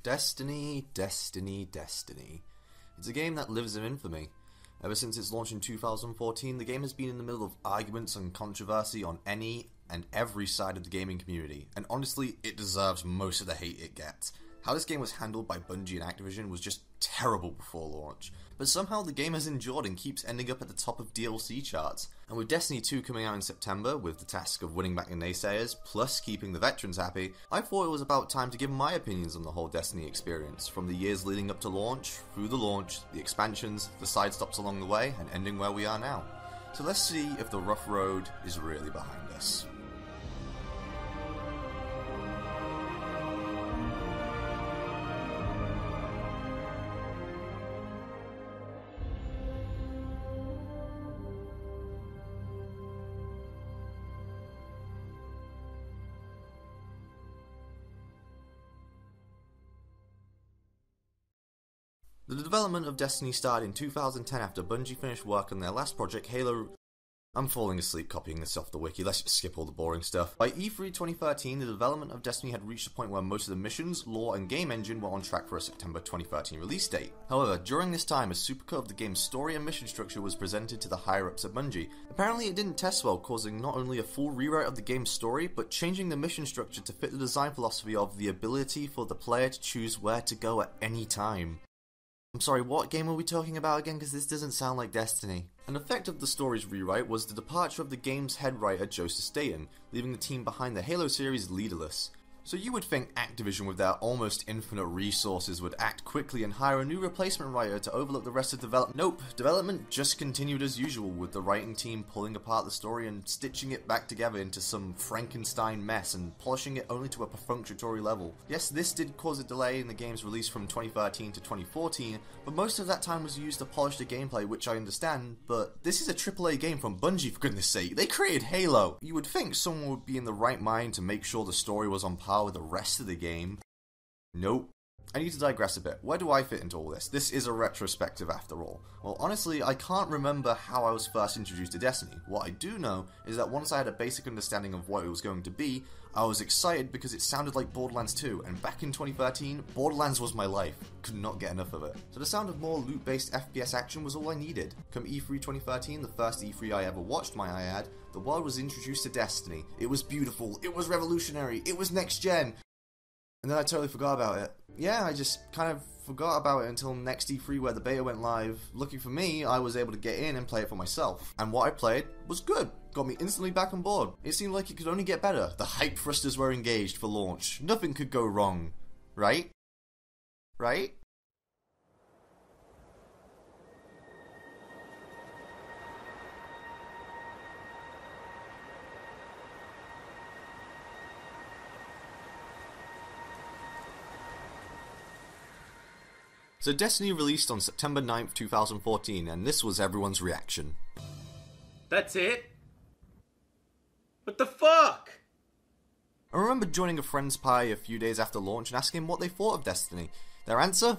Destiny, Destiny, Destiny. It's a game that lives in infamy. Ever since its launch in 2014, the game has been in the middle of arguments and controversy on any and every side of the gaming community, and honestly, it deserves most of the hate it gets. How this game was handled by Bungie and Activision was just terrible before launch, but somehow the game has endured and keeps ending up at the top of DLC charts. And with Destiny 2 coming out in September, with the task of winning back the naysayers, plus keeping the veterans happy, I thought it was about time to give my opinions on the whole Destiny experience, from the years leading up to launch, through the launch, the expansions, the side stops along the way, and ending where we are now. So let's see if the rough road is really behind us. The development of Destiny started in 2010 after Bungie finished work on their last project, Halo. I'm falling asleep copying this off the wiki, let's just skip all the boring stuff. By E3 2013, the development of Destiny had reached a point where most of the missions, lore, and game engine were on track for a September 2013 release date. However, during this time, a supercut of the game's story and mission structure was presented to the higher-ups at Bungie. Apparently it didn't test well, causing not only a full rewrite of the game's story, but changing the mission structure to fit the design philosophy of the ability for the player to choose where to go at any time. I'm sorry, what game are we talking about again, because this doesn't sound like Destiny. An effect of the story's rewrite was the departure of the game's head writer Joseph Staten, leaving the team behind the Halo series leaderless. So you would think Activision, with their almost infinite resources, would act quickly and hire a new replacement writer to overlook the rest of development. Nope, development just continued as usual, with the writing team pulling apart the story and stitching it back together into some Frankenstein mess and polishing it only to a perfunctory level. Yes, this did cause a delay in the game's release from 2013 to 2014, but most of that time was used to polish the gameplay, which I understand, but this is a AAA game from Bungie, for goodness sake. They created Halo. You would think someone would be in the right mind to make sure the story was on par with the rest of the game. Nope. I need to digress a bit. Where do I fit into all this? This is a retrospective after all. Well, honestly, I can't remember how I was first introduced to Destiny. What I do know is that once I had a basic understanding of what it was going to be, I was excited because it sounded like Borderlands 2, and back in 2013, Borderlands was my life. Could not get enough of it. So the sound of more loot-based FPS action was all I needed. Come E3 2013, the first E3 I ever watched, might I add, the world was introduced to Destiny. It was beautiful, it was revolutionary, it was next gen. And then I totally forgot about it. Yeah, I just kind of forgot about it until next E3 where the beta went live. Lucky for me, I was able to get in and play it for myself. And what I played was good. Got me instantly back on board. It seemed like it could only get better. The hype thrusters were engaged for launch. Nothing could go wrong. Right? Right? So Destiny released on September 9th, 2014, and this was everyone's reaction. That's it? What the fuck? I remember joining a friend's party a few days after launch and asking what they thought of Destiny. Their answer?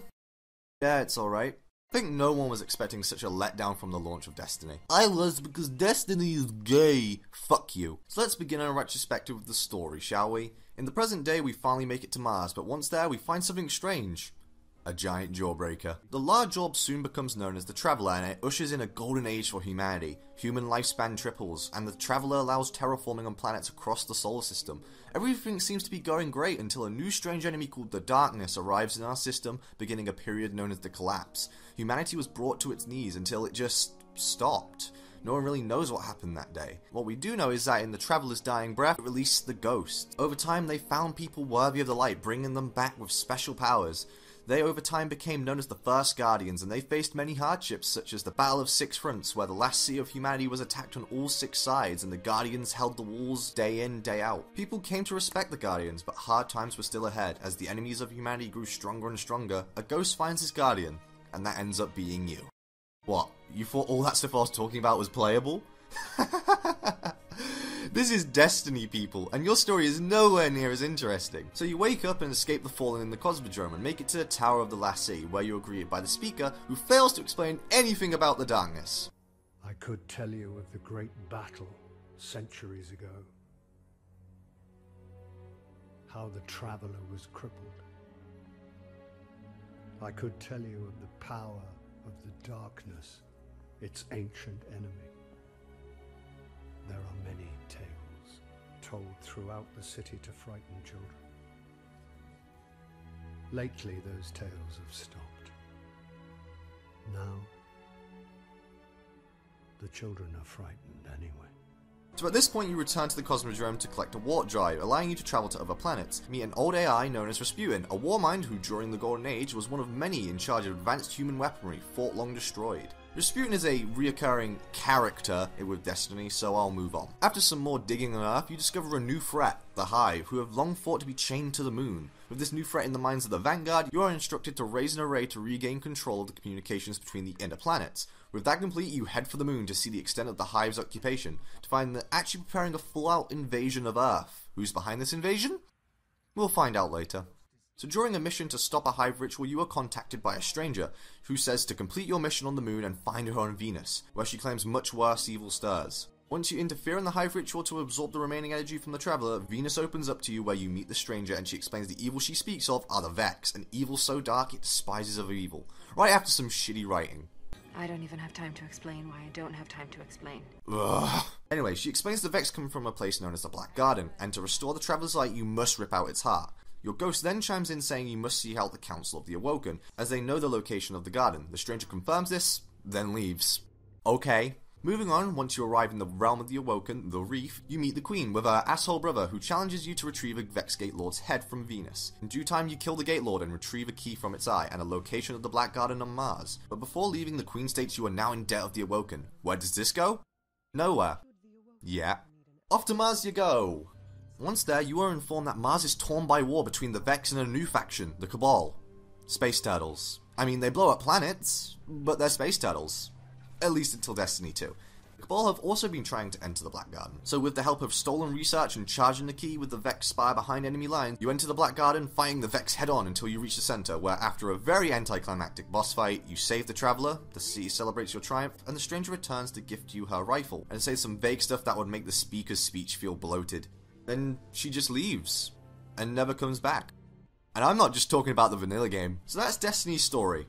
Yeah, it's alright. I think no one was expecting such a letdown from the launch of Destiny. I was, because Destiny is gay. Fuck you. So let's begin our retrospective of the story, shall we? In the present day, we finally make it to Mars, but once there, we find something strange. A giant jawbreaker. The large orb soon becomes known as the Traveler, and it ushers in a golden age for humanity. Human lifespan triples, and the Traveler allows terraforming on planets across the solar system. Everything seems to be going great until a new strange enemy called the Darkness arrives in our system, beginning a period known as the Collapse. Humanity was brought to its knees until it just stopped. No one really knows what happened that day. What we do know is that in the Traveler's dying breath, it released the Ghost. Over time, they found people worthy of the light, bringing them back with special powers. They over time became known as the First Guardians, and they faced many hardships such as the Battle of Six Fronts, where the last sea of humanity was attacked on all six sides and the Guardians held the walls day in, day out. People came to respect the Guardians, but hard times were still ahead. As the enemies of humanity grew stronger and stronger, a ghost finds his guardian, and that ends up being you. What? You thought all that stuff I was talking about was playable? This is Destiny, people, and your story is nowhere near as interesting. So you wake up and escape the Fallen in the Cosmodrome and make it to the Tower of the Last Sea, where you are greeted by the Speaker, who fails to explain anything about the Darkness. I could tell you of the great battle centuries ago. How the Traveler was crippled. I could tell you of the power of the darkness, its ancient enemy. There are many tales told throughout the city to frighten children. Lately, those tales have stopped. Now, the children are frightened anyway. So at this point you return to the Cosmodrome to collect a warp drive, allowing you to travel to other planets. Meet an old AI known as Rasputin, a war mind who during the Golden Age was one of many in charge of advanced human weaponry fought long destroyed. Rasputin is a reoccurring character with Destiny, so I'll move on. After some more digging on Earth, you discover a new threat, the Hive, who have long fought to be chained to the moon. With this new threat in the minds of the Vanguard, you are instructed to raise an array to regain control of the communications between the inner planets. With that complete, you head for the moon to see the extent of the Hive's occupation, to find they're actually preparing a full-out invasion of Earth. Who's behind this invasion? We'll find out later. So during a mission to stop a Hive ritual, you are contacted by a stranger, who says to complete your mission on the moon and find her on Venus, where she claims much worse evil stirs. Once you interfere in the Hive ritual to absorb the remaining energy from the Traveler, Venus opens up to you where you meet the stranger and she explains the evil she speaks of are the Vex, an evil so dark it despises other evil. Right after some shitty writing. I don't even have time to explain why I don't have time to explain. Ugh. Anyway, she explains the Vex come from a place known as the Black Garden, and to restore the Traveler's light you must rip out its heart. Your ghost then chimes in saying you must seek out the Council of the Awoken, as they know the location of the garden. The stranger confirms this, then leaves. Okay. Moving on, once you arrive in the realm of the Awoken, the Reef, you meet the Queen with her asshole brother who challenges you to retrieve a Vex Gate Lord's head from Venus. In due time you kill the Gate Lord and retrieve a key from its eye and a location of the Black Garden on Mars. But before leaving, the Queen states you are now in debt of the Awoken. Where does this go? Nowhere. Yeah. Off to Mars you go! Once there, you are informed that Mars is torn by war between the Vex and a new faction, the Cabal. Space Turtles. I mean, they blow up planets, but they're Space Turtles. At least until Destiny 2. The Cabal have also been trying to enter the Black Garden, so with the help of stolen research and charging the key with the Vex spire behind enemy lines, you enter the Black Garden, fighting the Vex head-on until you reach the center, where after a very anticlimactic boss fight, you save the Traveler, the city celebrates your triumph, and the stranger returns to gift you her rifle, and says some vague stuff that would make the speaker's speech feel bloated. Then she just leaves, and never comes back. And I'm not just talking about the vanilla game, so that's Destiny's story.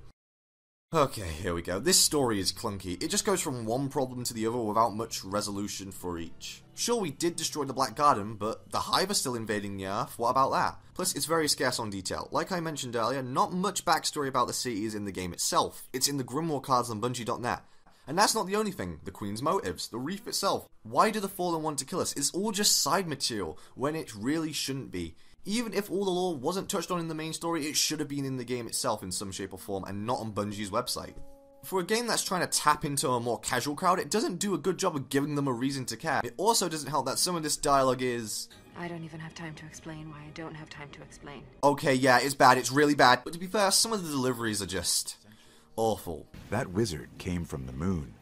Okay, here we go. This story is clunky. It just goes from one problem to the other without much resolution for each. Sure, we did destroy the Black Garden, but the Hive are still invading the Earth. What about that? Plus, it's very scarce on detail. Like I mentioned earlier, not much backstory about the city is in the game itself. It's in the Grimoire cards on Bungie.net. And that's not the only thing. The Queen's motives, the Reef itself. Why do the Fallen want to kill us? It's all just side material, when it really shouldn't be. Even if all the lore wasn't touched on in the main story, it should have been in the game itself in some shape or form, and not on Bungie's website. For a game that's trying to tap into a more casual crowd, it doesn't do a good job of giving them a reason to care. It also doesn't help that some of this dialogue is... I don't even have time to explain why I don't have time to explain. Okay, yeah, it's bad, it's really bad. But to be fair, some of the deliveries are just... awful. That wizard came from the moon.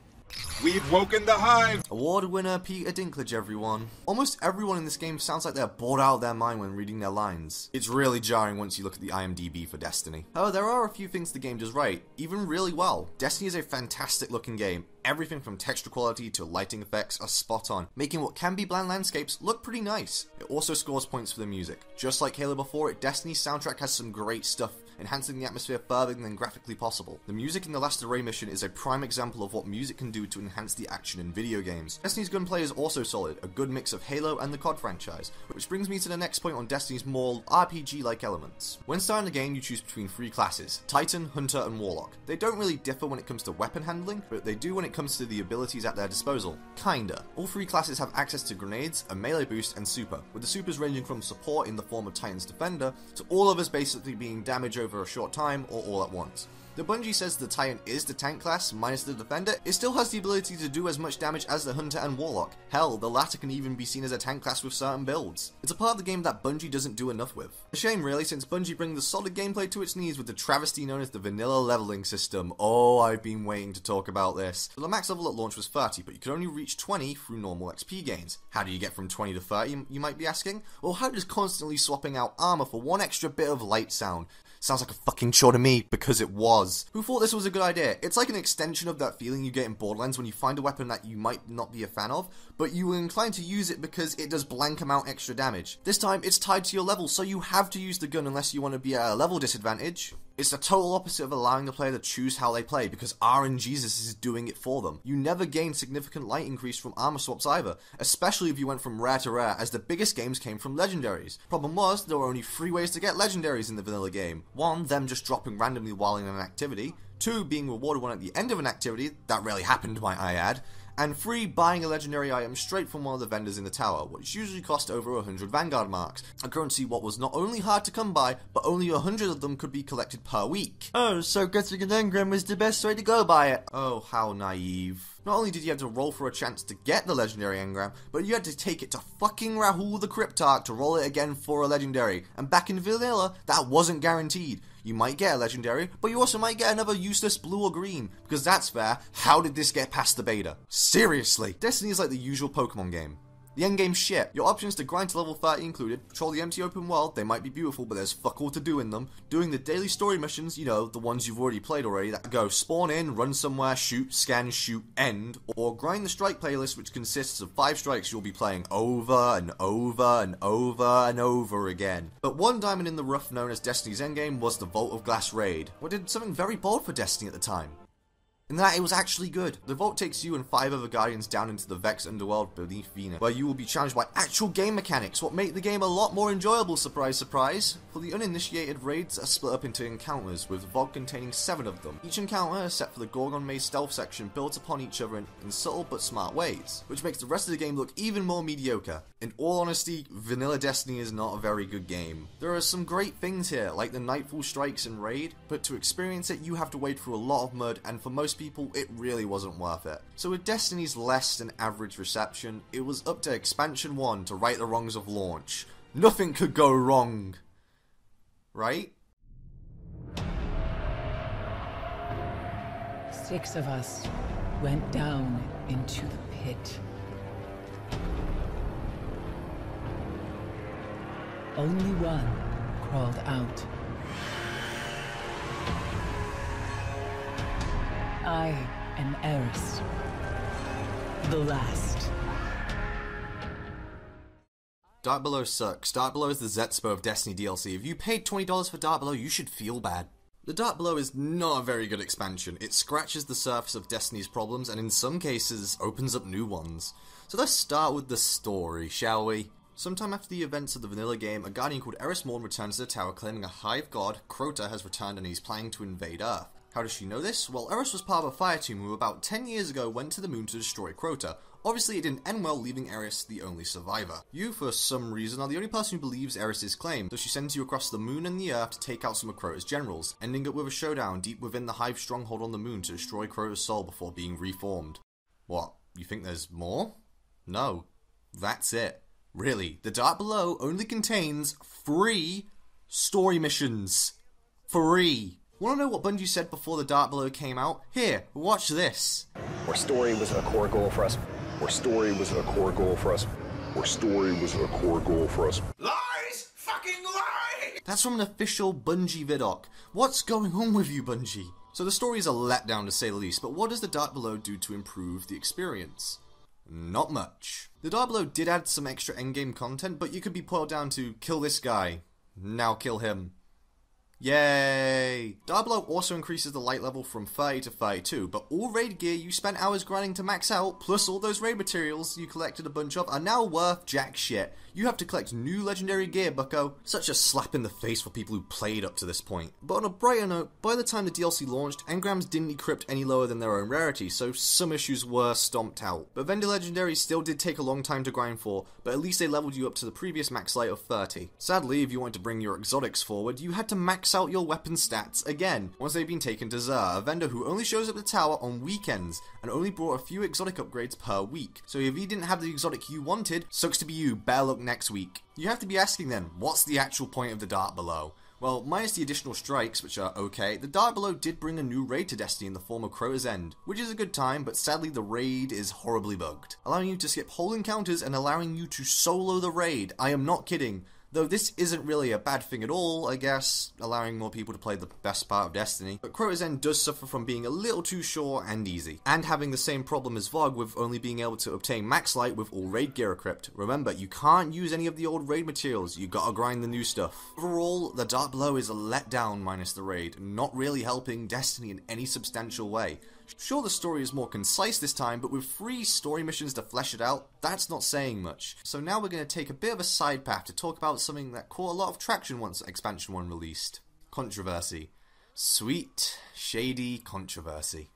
We've woken the Hive! Award winner Peter Dinklage, everyone. Almost everyone in this game sounds like they're bored out of their mind when reading their lines. It's really jarring once you look at the IMDb for Destiny. However, there are a few things the game does right, even really well. Destiny is a fantastic looking game. Everything from texture quality to lighting effects are spot on, making what can be bland landscapes look pretty nice. It also scores points for the music. Just like Halo before it, Destiny's soundtrack has some great stuff, enhancing the atmosphere further than graphically possible. The music in the last array mission is a prime example of what music can do to enhance the action in video games. Destiny's gunplay is also solid, a good mix of Halo and the COD franchise, which brings me to the next point on Destiny's more RPG-like elements. When starting the game, you choose between 3 classes, Titan, Hunter, and Warlock. They don't really differ when it comes to weapon handling, but they do when it comes to the abilities at their disposal. Kinda. All 3 classes have access to grenades, a melee boost, and super, with the supers ranging from support in the form of Titan's Defender, to all others basically being damage over a short time or all at once. Though Bungie says the Titan is the tank class minus the Defender, it still has the ability to do as much damage as the Hunter and Warlock. Hell, the latter can even be seen as a tank class with certain builds. It's a part of the game that Bungie doesn't do enough with. A shame really, since Bungie bring the solid gameplay to its knees with the travesty known as the vanilla leveling system. Oh, I've been waiting to talk about this. So the max level at launch was 30, but you could only reach 20 through normal XP gains. How do you get from 20 to 30, you might be asking? Well, how does constantly swapping out armor for one extra bit of light sound? Sounds like a fucking chore to me, because it was. Who thought this was a good idea? It's like an extension of that feeling you get in Borderlands when you find a weapon that you might not be a fan of, but you are inclined to use it because it does blank amount extra damage. This time, it's tied to your level, so you have to use the gun unless you want to be at a level disadvantage. It's the total opposite of allowing the player to choose how they play, because RNGesus is doing it for them. You never gain significant light increase from armor swaps either, especially if you went from rare to rare, as the biggest games came from legendaries. Problem was, there were only 3 ways to get legendaries in the vanilla game. 1, them just dropping randomly while in an activity. 2, being rewarded one at the end of an activity, that rarely happened might I add. And 3, buying a legendary item straight from one of the vendors in the tower, which usually cost over 100 Vanguard marks, a currency what was not only hard to come by, but only 100 of them could be collected per week. Oh, so getting an engram was the best way to go by it. Oh, how naive. Not only did you have to roll for a chance to get the legendary engram, but you had to take it to fucking Rahul the Cryptarch to roll it again for a legendary, and back in vanilla, that wasn't guaranteed. You might get a legendary, but you also might get another useless blue or green, because that's fair. How did this get past the beta? Seriously! Destiny is like the usual Pokemon game. The endgame's shit. Your options to grind to level 30 included patrol the empty open world, they might be beautiful but there's fuck all to do in them, doing the daily story missions, you know, the ones you've already played already, that go spawn in, run somewhere, shoot, scan, shoot, end, or grind the strike playlist, which consists of 5 strikes you'll be playing over and over and over and over again. But one diamond in the rough known as Destiny's endgame was the Vault of Glass raid, what did something very bold for Destiny at the time. In that it was actually good. The vault takes you and 5 other guardians down into the Vex underworld beneath Venus, where you will be challenged by actual game mechanics, what make the game a lot more enjoyable, surprise surprise. For the uninitiated, raids are split up into encounters, with VOD containing 7 of them. Each encounter is set for the Gorgon Maze stealth section, built upon each other in subtle but smart ways, which makes the rest of the game look even more mediocre. In all honesty, vanilla Destiny is not a very good game. There are some great things here, like the Nightfall strikes and raid, but to experience it you have to wade through a lot of mud, and for most people it really wasn't worth it. So with Destiny's less than average reception, it was up to Expansion 1 to right the wrongs of launch. Nothing could go wrong. Right? 6 of us went down into the pit. Only one crawled out. I am Eris, the last. Dark Below sucks. Dark Below is the Zetspo of Destiny DLC. If you paid $20 for Dark Below, you should feel bad. The Dark Below is not a very good expansion. It scratches the surface of Destiny's problems and in some cases opens up new ones. So let's start with the story, shall we? Sometime after the events of the vanilla game, a guardian called Eris Morn returns to the tower claiming a hive god, Crota, has returned and he's planning to invade Earth. How does she know this? Well, Eris was part of a fire team who about 10 years ago went to the moon to destroy Crota. Obviously it didn't end well, leaving Eris the only survivor. You, for some reason, are the only person who believes Eris' claim, so she sends you across the moon and the Earth to take out some of Crota's generals, ending up with a showdown deep within the hive stronghold on the moon to destroy Crota's soul before being reformed. What, you think there's more? No. That's it. Really, the Dark Below only contains 3 story missions. 3. Wanna know what Bungie said before the Dark Below came out? Here, watch this. Our story was a core goal for us. Our story was a core goal for us. Our story was a core goal for us. Lies! Fucking lies! That's from an official Bungie vidoc. What's going on with you, Bungie? So the story is a letdown to say the least, but what does the Dark Below do to improve the experience? Not much. The Dark Below did add some extra endgame content, but you could be boiled down to kill this guy. Now kill him. Yay! Dark Below also increases the light level from 30 to 32, but all raid gear you spent hours grinding to max out, plus all those raid materials you collected a bunch of, are now worth jack shit. You have to collect new legendary gear, bucko. Such a slap in the face for people who played up to this point. But on a brighter note, by the time the DLC launched, engrams didn't decrypt any lower than their own rarity, so some issues were stomped out. But vendor legendaries still did take a long time to grind for, but at least they leveled you up to the previous max light of 30. Sadly, if you wanted to bring your exotics forward, you had to max out your weapon stats again, once they've been taken to Xur, a vendor who only shows up at the tower on weekends, and only brought a few exotic upgrades per week. So if he didn't have the exotic you wanted, sucks to be you, better luck next week. You have to be asking then, what's the actual point of the Dark Below? Well, minus the additional strikes, which are okay, the Dark Below did bring a new raid to Destiny in the form of Crota's End, which is a good time, but sadly the raid is horribly bugged, allowing you to skip whole encounters and allowing you to solo the raid. I am not kidding. Though this isn't really a bad thing at all, I guess, allowing more people to play the best part of Destiny. But Crota's End does suffer from being a little too short and easy, and having the same problem as VOG with only being able to obtain max light with all raid gear equipped. Remember, you can't use any of the old raid materials, you gotta grind the new stuff. Overall, the Dark Below is a letdown minus the raid, not really helping Destiny in any substantial way. Sure, the story is more concise this time, but with 3 story missions to flesh it out, that's not saying much. So now we're going to take a bit of a side path to talk about something that caught a lot of traction once Expansion 1 released. Controversy. Sweet, shady controversy.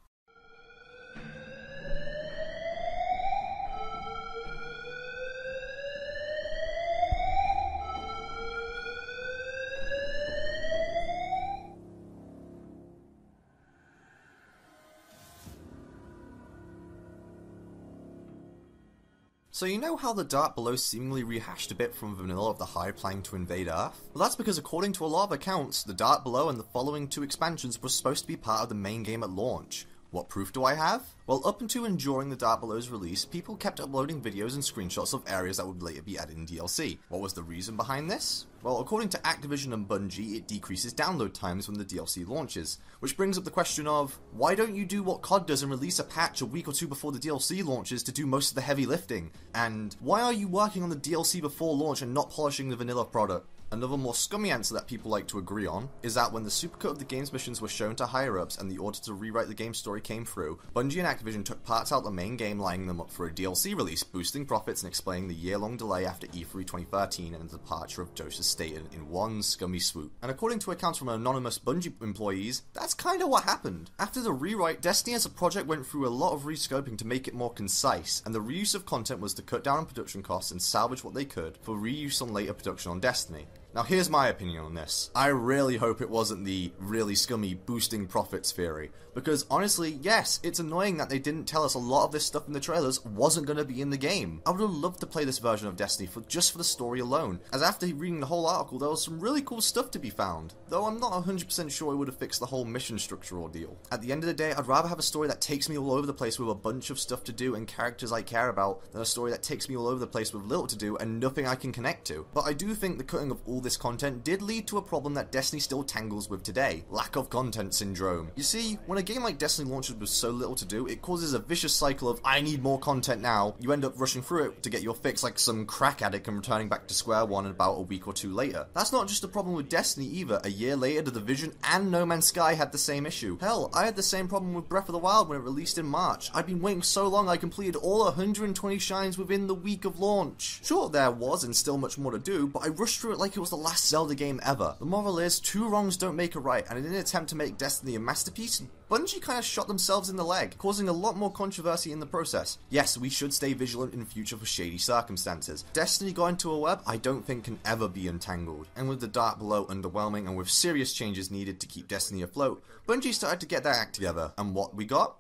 So you know how the Dark Below seemingly rehashed a bit from vanilla of the Hive planning to invade Earth? Well, that's because according to a lot of accounts, the Dark Below and the following 2 expansions were supposed to be part of the main game at launch. What proof do I have? Well, up until and during the Dark Below's release, people kept uploading videos and screenshots of areas that would later be added in DLC. What was the reason behind this? Well, according to Activision and Bungie, it decreases download times when the DLC launches. Which brings up the question of, why don't you do what COD does and release a patch a week or 2 before the DLC launches to do most of the heavy lifting? And why are you working on the DLC before launch and not polishing the vanilla product? Another more scummy answer that people like to agree on is that when the supercut of the game's missions were shown to higher-ups and the order to rewrite the game's story came through, Bungie and Activision took parts out the main game, lining them up for a DLC release, boosting profits and explaining the year-long delay after E3 2013 and the departure of Joseph Staten in one scummy swoop. And according to accounts from anonymous Bungie employees, that's kinda what happened. After the rewrite, Destiny as a project went through a lot of rescoping to make it more concise, and the reuse of content was to cut down on production costs and salvage what they could for reuse on later production on Destiny. Now here's my opinion on this. I really hope it wasn't the really scummy boosting profits theory, because honestly, yes, it's annoying that they didn't tell us a lot of this stuff in the trailers wasn't going to be in the game. I would have loved to play this version of Destiny just for the story alone, as after reading the whole article there was some really cool stuff to be found, though I'm not 100% sure it would have fixed the whole mission structure ordeal. At the end of the day, I'd rather have a story that takes me all over the place with a bunch of stuff to do and characters I care about, than a story that takes me all over the place with little to do and nothing I can connect to. But I do think the cutting of all this content did lead to a problem that Destiny still tangles with today: lack of content syndrome. You see, when a game like Destiny launches with so little to do, it causes a vicious cycle of I need more content now. You end up rushing through it to get your fix like some crack addict and returning back to square one about a week or 2 later. That's not just a problem with Destiny either. A year later, The Division and No Man's Sky had the same issue. Hell, I had the same problem with Breath of the Wild when it released in March. I'd been waiting so long I completed all 120 shines within the week of launch. Sure, there was and still much more to do, but I rushed through it like it was the last Zelda game ever. The moral is, 2 wrongs don't make a right, and in an attempt to make Destiny a masterpiece, Bungie kind of shot themselves in the leg, causing a lot more controversy in the process. Yes, we should stay vigilant in future for shady circumstances. Destiny got into a web I don't think can ever be untangled, and with the Dark Below underwhelming and with serious changes needed to keep Destiny afloat, Bungie started to get their act together, and what we got?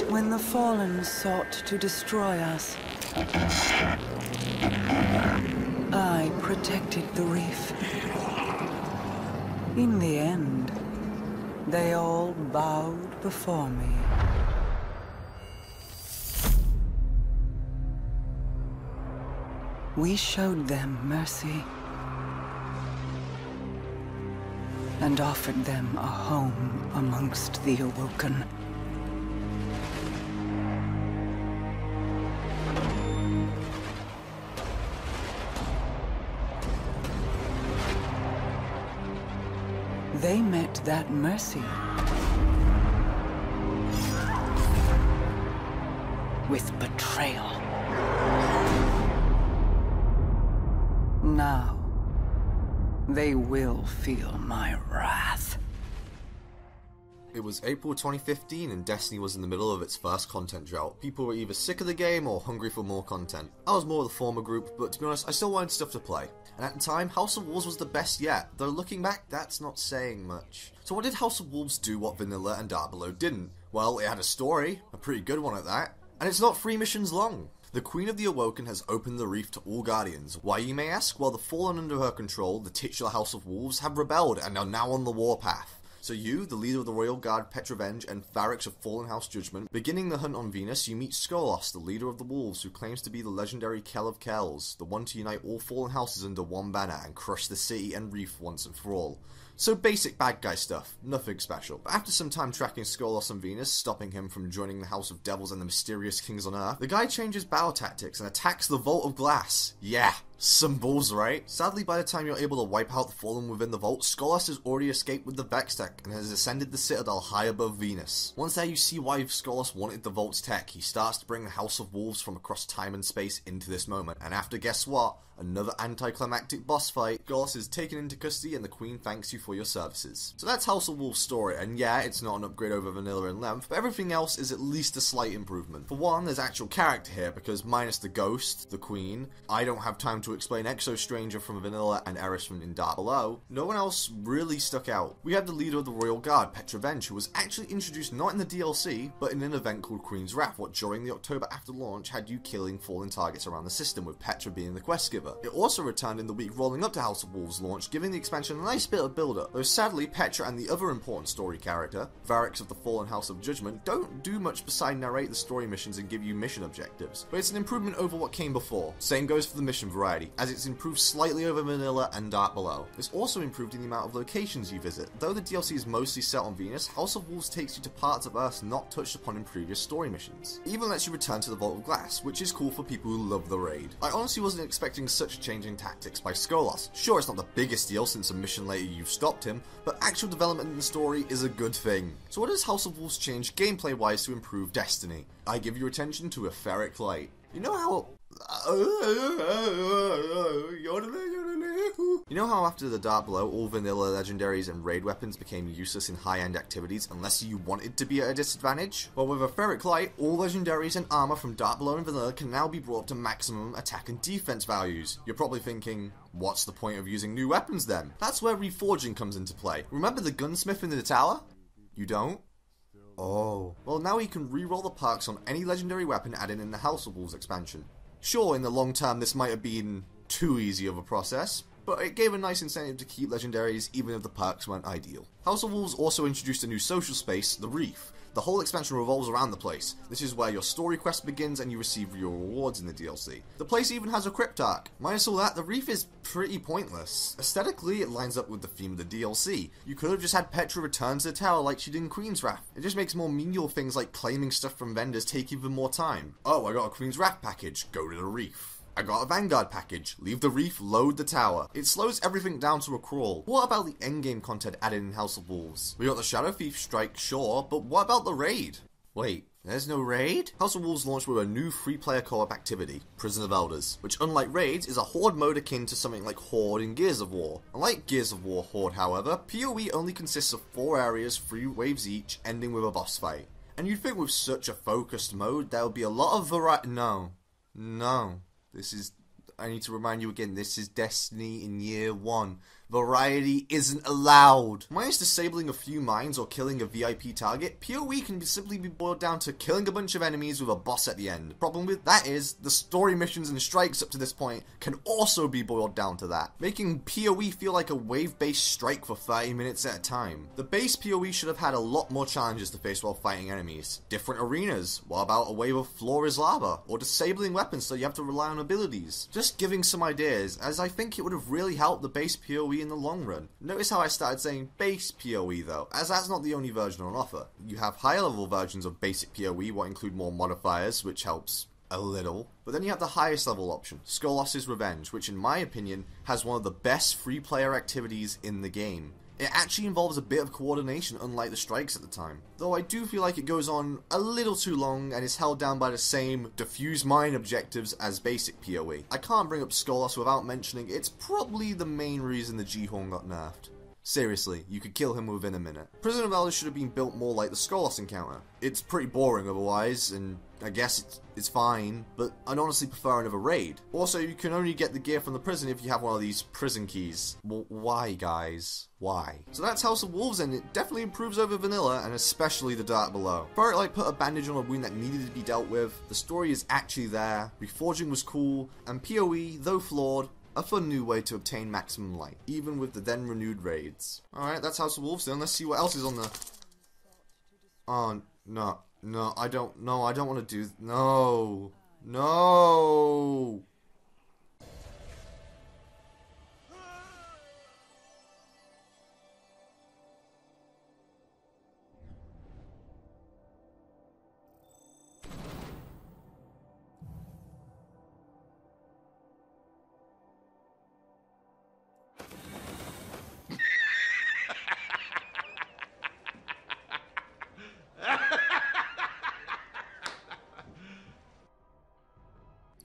When the Fallen sought to destroy us, I protected the reef. In the end, they all bowed before me. We showed them mercy and offered them a home amongst the Awoken. They met that mercy with betrayal. Now, they will feel my wrath. It was April 2015 and Destiny was in the middle of its first content drought. People were either sick of the game or hungry for more content. I was more of the former group, but to be honest, I still wanted stuff to play. And at the time, House of Wolves was the best yet, though looking back, that's not saying much. So what did House of Wolves do what Vanilla and Dark Below didn't? Well, it had a story, a pretty good one at that, and it's not 3 missions long. The Queen of the Awoken has opened the reef to all Guardians. Why, you may ask? Well, the Fallen under her control, the titular House of Wolves, have rebelled and are now on the warpath. So you, the leader of the Royal Guard Petrovenge and Varix of Fallen House Judgment, beginning the hunt on Venus, you meet Skolos, the leader of the Wolves, who claims to be the legendary Kell of Kells, the one to unite all Fallen Houses under one banner and crush the city and reef once and for all. So basic bad guy stuff, nothing special. But after some time tracking Skolos on Venus, stopping him from joining the House of Devils and the mysterious kings on Earth, the guy changes battle tactics and attacks the Vault of Glass. Yeah, some balls, right? Sadly, by the time you're able to wipe out the Fallen within the Vault, Skolos has already escaped with the Vex tech and has ascended the Citadel high above Venus. Once there, you see why Skolos wanted the Vault's tech. He starts to bring the House of Wolves from across time and space into this moment. And after, guess what? Another anticlimactic boss fight, Skolos is taken into custody and the Queen thanks you for your services. So that's House of Wolves' story, and yeah, it's not an upgrade over vanilla in length, but everything else is at least a slight improvement. For one, there's actual character here, because minus the Ghost, the Queen, I don't have time to explain Exo Stranger from vanilla and Eris from In Dark Below, no one else really stuck out. We have the leader of the Royal Guard, Petrovenge, who was actually introduced not in the DLC, but in an event called Queen's Wrath, what during the October after launch had you killing fallen targets around the system, with Petra being the quest giver. It also returned in the week rolling up to House of Wolves launch, giving the expansion a nice bit of build-up, though sadly Petra and the other important story character, Varix of the Fallen House of Judgment, don't do much beside narrate the story missions and give you mission objectives, but it's an improvement over what came before. Same goes for the mission variety, as it's improved slightly over vanilla and Dark Below. It's also improved in the amount of locations you visit. Though the DLC is mostly set on Venus, House of Wolves takes you to parts of Earth not touched upon in previous story missions. It even lets you return to the Vault of Glass, which is cool for people who love the raid. I honestly wasn't expecting such a change in tactics by Skolos. Sure, it's not the biggest deal since a mission later you've stopped him, but actual development in the story is a good thing. So what does House of Wolves change gameplay wise to improve Destiny? I give your attention to Etheric Light. You know how... You know how after the Dark Below, all vanilla legendaries and raid weapons became useless in high-end activities unless you wanted to be at a disadvantage? Well, with Etheric Light, all legendaries and armor from Dark Below and vanilla can now be brought to maximum attack and defense values. You're probably thinking, what's the point of using new weapons then? That's where reforging comes into play. Remember the gunsmith in the tower? You don't? Oh. Well, now you can re-roll the perks on any legendary weapon added in the House of Wolves expansion. Sure, in the long term this might have been too easy of a process, but it gave a nice incentive to keep legendaries even if the perks weren't ideal. House of Wolves also introduced a new social space, the Reef. The whole expansion revolves around the place. This is where your story quest begins and you receive your rewards in the DLC. The place even has a cryptarch. Minus all that, the Reef is pretty pointless. Aesthetically, it lines up with the theme of the DLC. You could have just had Petra return to the tower like she did in Queen's Wrath. It just makes more menial things like claiming stuff from vendors take even more time. Oh, I got a Queen's Wrath package, go to the Reef. I got a Vanguard package. Leave the Reef, load the tower. It slows everything down to a crawl. What about the endgame content added in House of Wolves? We got the Shadow Thief strike, sure, but what about the raid? Wait, there's no raid? House of Wolves launched with a new free-player co-op activity, Prison of Elders, which unlike raids is a horde mode akin to something like Horde in Gears of War. Unlike Gears of War Horde, however, PoE only consists of 4 areas, 3 waves each, ending with a boss fight. And you'd think with such a focused mode, there would be a lot of variety. No. I need to remind you again, this is Destiny in year 1. Variety isn't allowed. Minus disabling a few mines or killing a VIP target, PoE can simply be boiled down to killing a bunch of enemies with a boss at the end. The problem with that is, the story missions and strikes up to this point can also be boiled down to that, making PoE feel like a wave-based strike for 30 minutes at a time. The base PoE should have had a lot more challenges to face while fighting enemies. Different arenas, what about a wave of floor is lava, or disabling weapons so you have to rely on abilities? Just giving some ideas, as I think it would have really helped the base PoE in the long run. Notice how I started saying base PoE though, as that's not the only version on offer. You have higher level versions of basic PoE what include more modifiers, which helps a little. But then you have the highest level option, Skolos' Revenge, which in my opinion has one of the best free player activities in the game. It actually involves a bit of coordination unlike the strikes at the time, though I do feel like it goes on a little too long and is held down by the same diffuse mine objectives as basic PoE. I can't bring up Skolos without mentioning it's probably the main reason the G-Horn got nerfed. Seriously, you could kill him within a minute. Prison of Elders should have been built more like the Skolos encounter. It's pretty boring otherwise, and I guess it's fine, but I'd honestly prefer another raid. Also, you can only get the gear from the prison if you have one of these prison keys. Well, why, guys? Why? So that's House of Wolves, and it definitely improves over vanilla, and especially the Dark Below. Ferret like put a bandage on a wound that needed to be dealt with, the story is actually there, reforging was cool, and PoE, though flawed, a fun new way to obtain maximum light, even with the then renewed raids. Alright, that's House of Wolves then, let's see what else is on the... Oh, no, I don't want to do... No!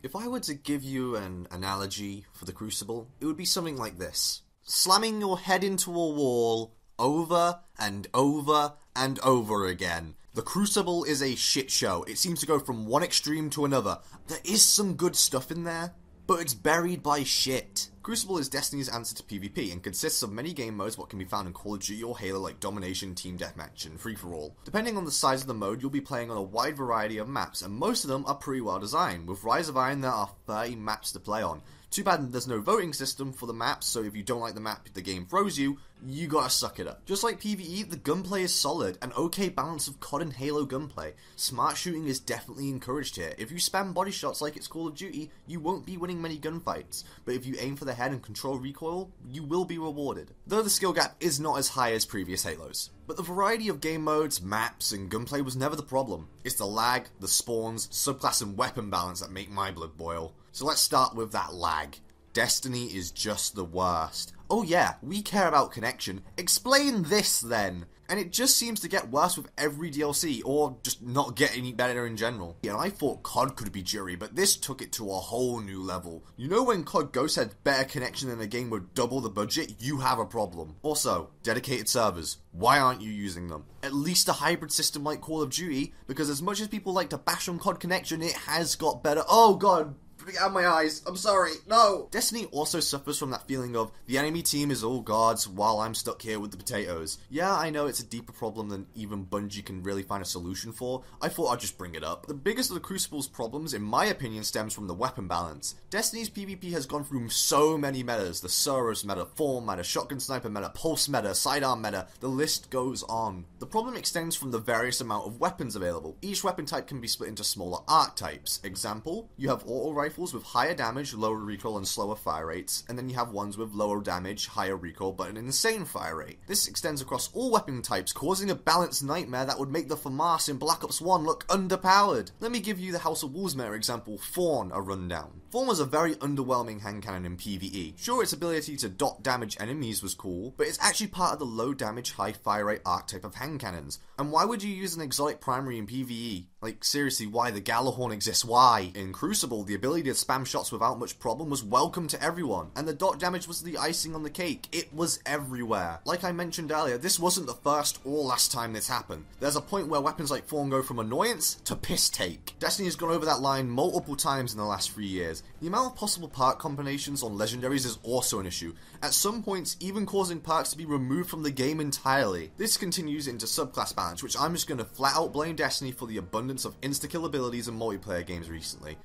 If I were to give you an analogy for the Crucible, it would be something like this. Slamming your head into a wall over and over and over again. The Crucible is a shit show. It seems to go from one extreme to another. There is some good stuff in there, but it's buried by shit. Crucible is Destiny's answer to PvP and consists of many game modes what can be found in Call of Duty or Halo like Domination, Team Deathmatch, and Free-for-All. Depending on the size of the mode, you'll be playing on a wide variety of maps, and most of them are pretty well designed. With Rise of Iron, there are 30 maps to play on. Too bad there's no voting system for the maps, so if you don't like the map the game throws you, you gotta suck it up. Just like PvE, the gunplay is solid, an okay balance of COD and Halo gunplay. Smart shooting is definitely encouraged here. If you spam body shots like it's Call of Duty, you won't be winning many gunfights, but if you aim for the head and control recoil, you will be rewarded. Though the skill gap is not as high as previous Halos. But the variety of game modes, maps, and gunplay was never the problem. It's the lag, the spawns, subclass and weapon balance that make my blood boil. So let's start with that lag. Destiny is just the worst. Oh yeah, we care about connection. Explain this then. And it just seems to get worse with every DLC, or just not get any better in general. Yeah, I thought COD could be jury, but this took it to a whole new level. You know when COD Ghost had better connection than a game with double the budget, you have a problem. Also, dedicated servers. Why aren't you using them? At least a hybrid system like Call of Duty, because as much as people like to bash on COD connection, it has got better. Oh god! Out of my eyes. I'm sorry. No. Destiny also suffers from that feeling of the enemy team is all gods while I'm stuck here with the potatoes. Yeah, I know it's a deeper problem than even Bungie can really find a solution for. I thought I'd just bring it up. The biggest of the Crucible's problems, in my opinion, stems from the weapon balance. Destiny's PvP has gone through so many metas. The Soros meta, Form meta, Shotgun Sniper meta, Pulse meta, Sidearm meta. The list goes on. The problem extends from the various amount of weapons available. Each weapon type can be split into smaller archetypes. Example, you have auto rifles with higher damage, lower recoil and slower fire rates, and then you have ones with lower damage, higher recoil but an insane fire rate. This extends across all weapon types, causing a balanced nightmare that would make the FAMAS in Black Ops 1 look underpowered. Let me give you the House of Wolves meta example, Fawn, a rundown. Fawn was a very underwhelming hand cannon in PvE. Sure, its ability to dot damage enemies was cool, but it's actually part of the low damage, high fire rate archetype of hand cannons. And why would you use an exotic primary in PvE? Like, seriously, why? The Gjallarhorn exists, why? In Crucible, the ability to spam shots without much problem was welcome to everyone, and the dot damage was the icing on the cake. It was everywhere. Like I mentioned earlier, this wasn't the first or last time this happened. There's a point where weapons like Fawn go from annoyance to piss take. Destiny has gone over that line multiple times in the last 3 years. The amount of possible perk combinations on legendaries is also an issue, at some points even causing perks to be removed from the game entirely. This continues into subclass balance, which I'm just going to flat out blame Destiny for the abundance of insta-kill abilities in multiplayer games recently.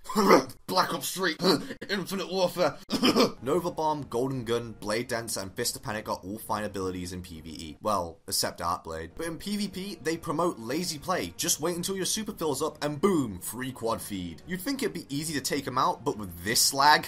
Black Ops 3, Infinite Warfare, Nova Bomb, Golden Gun, Blade Dancer, and Fist of Panic are all fine abilities in PvE. Well, except Artblade. But in PvP, they promote lazy play. Just wait until your super fills up and boom, free quad feed. You'd think it'd be easy to take them out, but with this lag,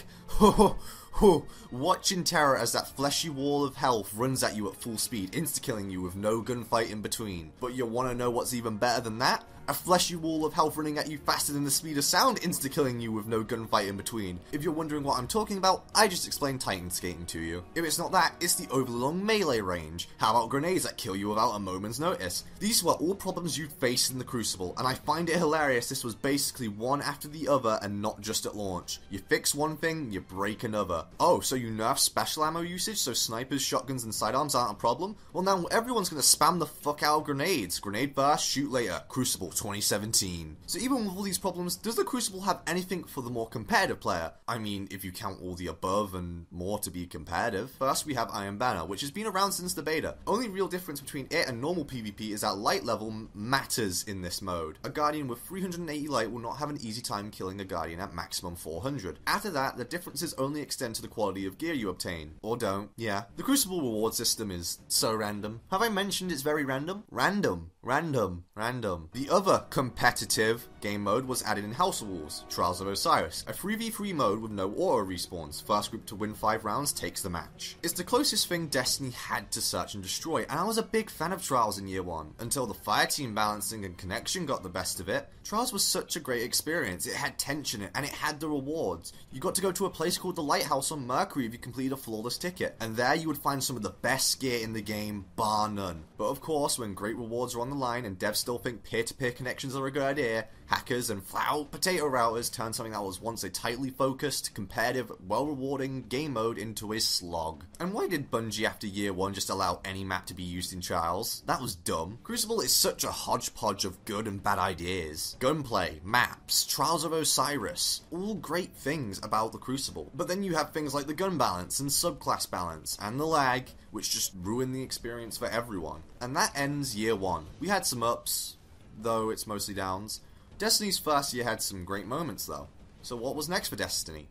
watch in terror as that fleshy wall of health runs at you at full speed, insta-killing you with no gunfight in between. But you wanna know what's even better than that? A fleshy wall of health running at you faster than the speed of sound, insta-killing you with no gunfight in between. If you're wondering what I'm talking about, I just explained Titan skating to you. If it's not that, it's the overly long melee range. How about grenades that kill you without a moment's notice? These were all problems you'd face in the Crucible, and I find it hilarious this was basically one after the other and not just at launch. You fix one thing, you break another. Oh, so you nerf special ammo usage so snipers, shotguns, and sidearms aren't a problem? Well, now everyone's gonna spam the fuck out of grenades. Grenade first, shoot later. Crucible 2017. So even with all these problems, does the Crucible have anything for the more competitive player? I mean, if you count all the above and more to be competitive. First, we have Iron Banner, which has been around since the beta. Only real difference between it and normal PvP is that light level matters in this mode. A Guardian with 380 light will not have an easy time killing a Guardian at maximum 400. After that, the differences only extend to the quality of gear you obtain. Or don't. Yeah. The Crucible reward system is so random. Have I mentioned it's very random? Random. The other competitive game mode was added in House of Wolves, Trials of Osiris, a 3v3 mode with no auto respawns. First group to win 5 rounds takes the match. It's the closest thing Destiny had to search and destroy, and I was a big fan of Trials in year 1, until the fireteam balancing and connection got the best of it. Trials was such a great experience. It had tension and it had the rewards. You got to go to a place called the Lighthouse on Mercury if you completed a flawless ticket, and there you would find some of the best gear in the game, bar none. But of course, when great rewards are on the line and devs still think peer-to-peer connections are a good idea, hackers and flat-out potato routers turn something that was once a tightly focused, competitive, well-rewarding game mode into a slog. And why did Bungie after year 1 just allow any map to be used in Trials? That was dumb. Crucible is such a hodgepodge of good and bad ideas. Gunplay, maps, Trials of Osiris, all great things about the Crucible. But then you have things like the gun balance and subclass balance, and the lag, which just ruin the experience for everyone. And that ends year 1. We had some ups, though it's mostly downs. Destiny's first year had some great moments though. So what was next for Destiny?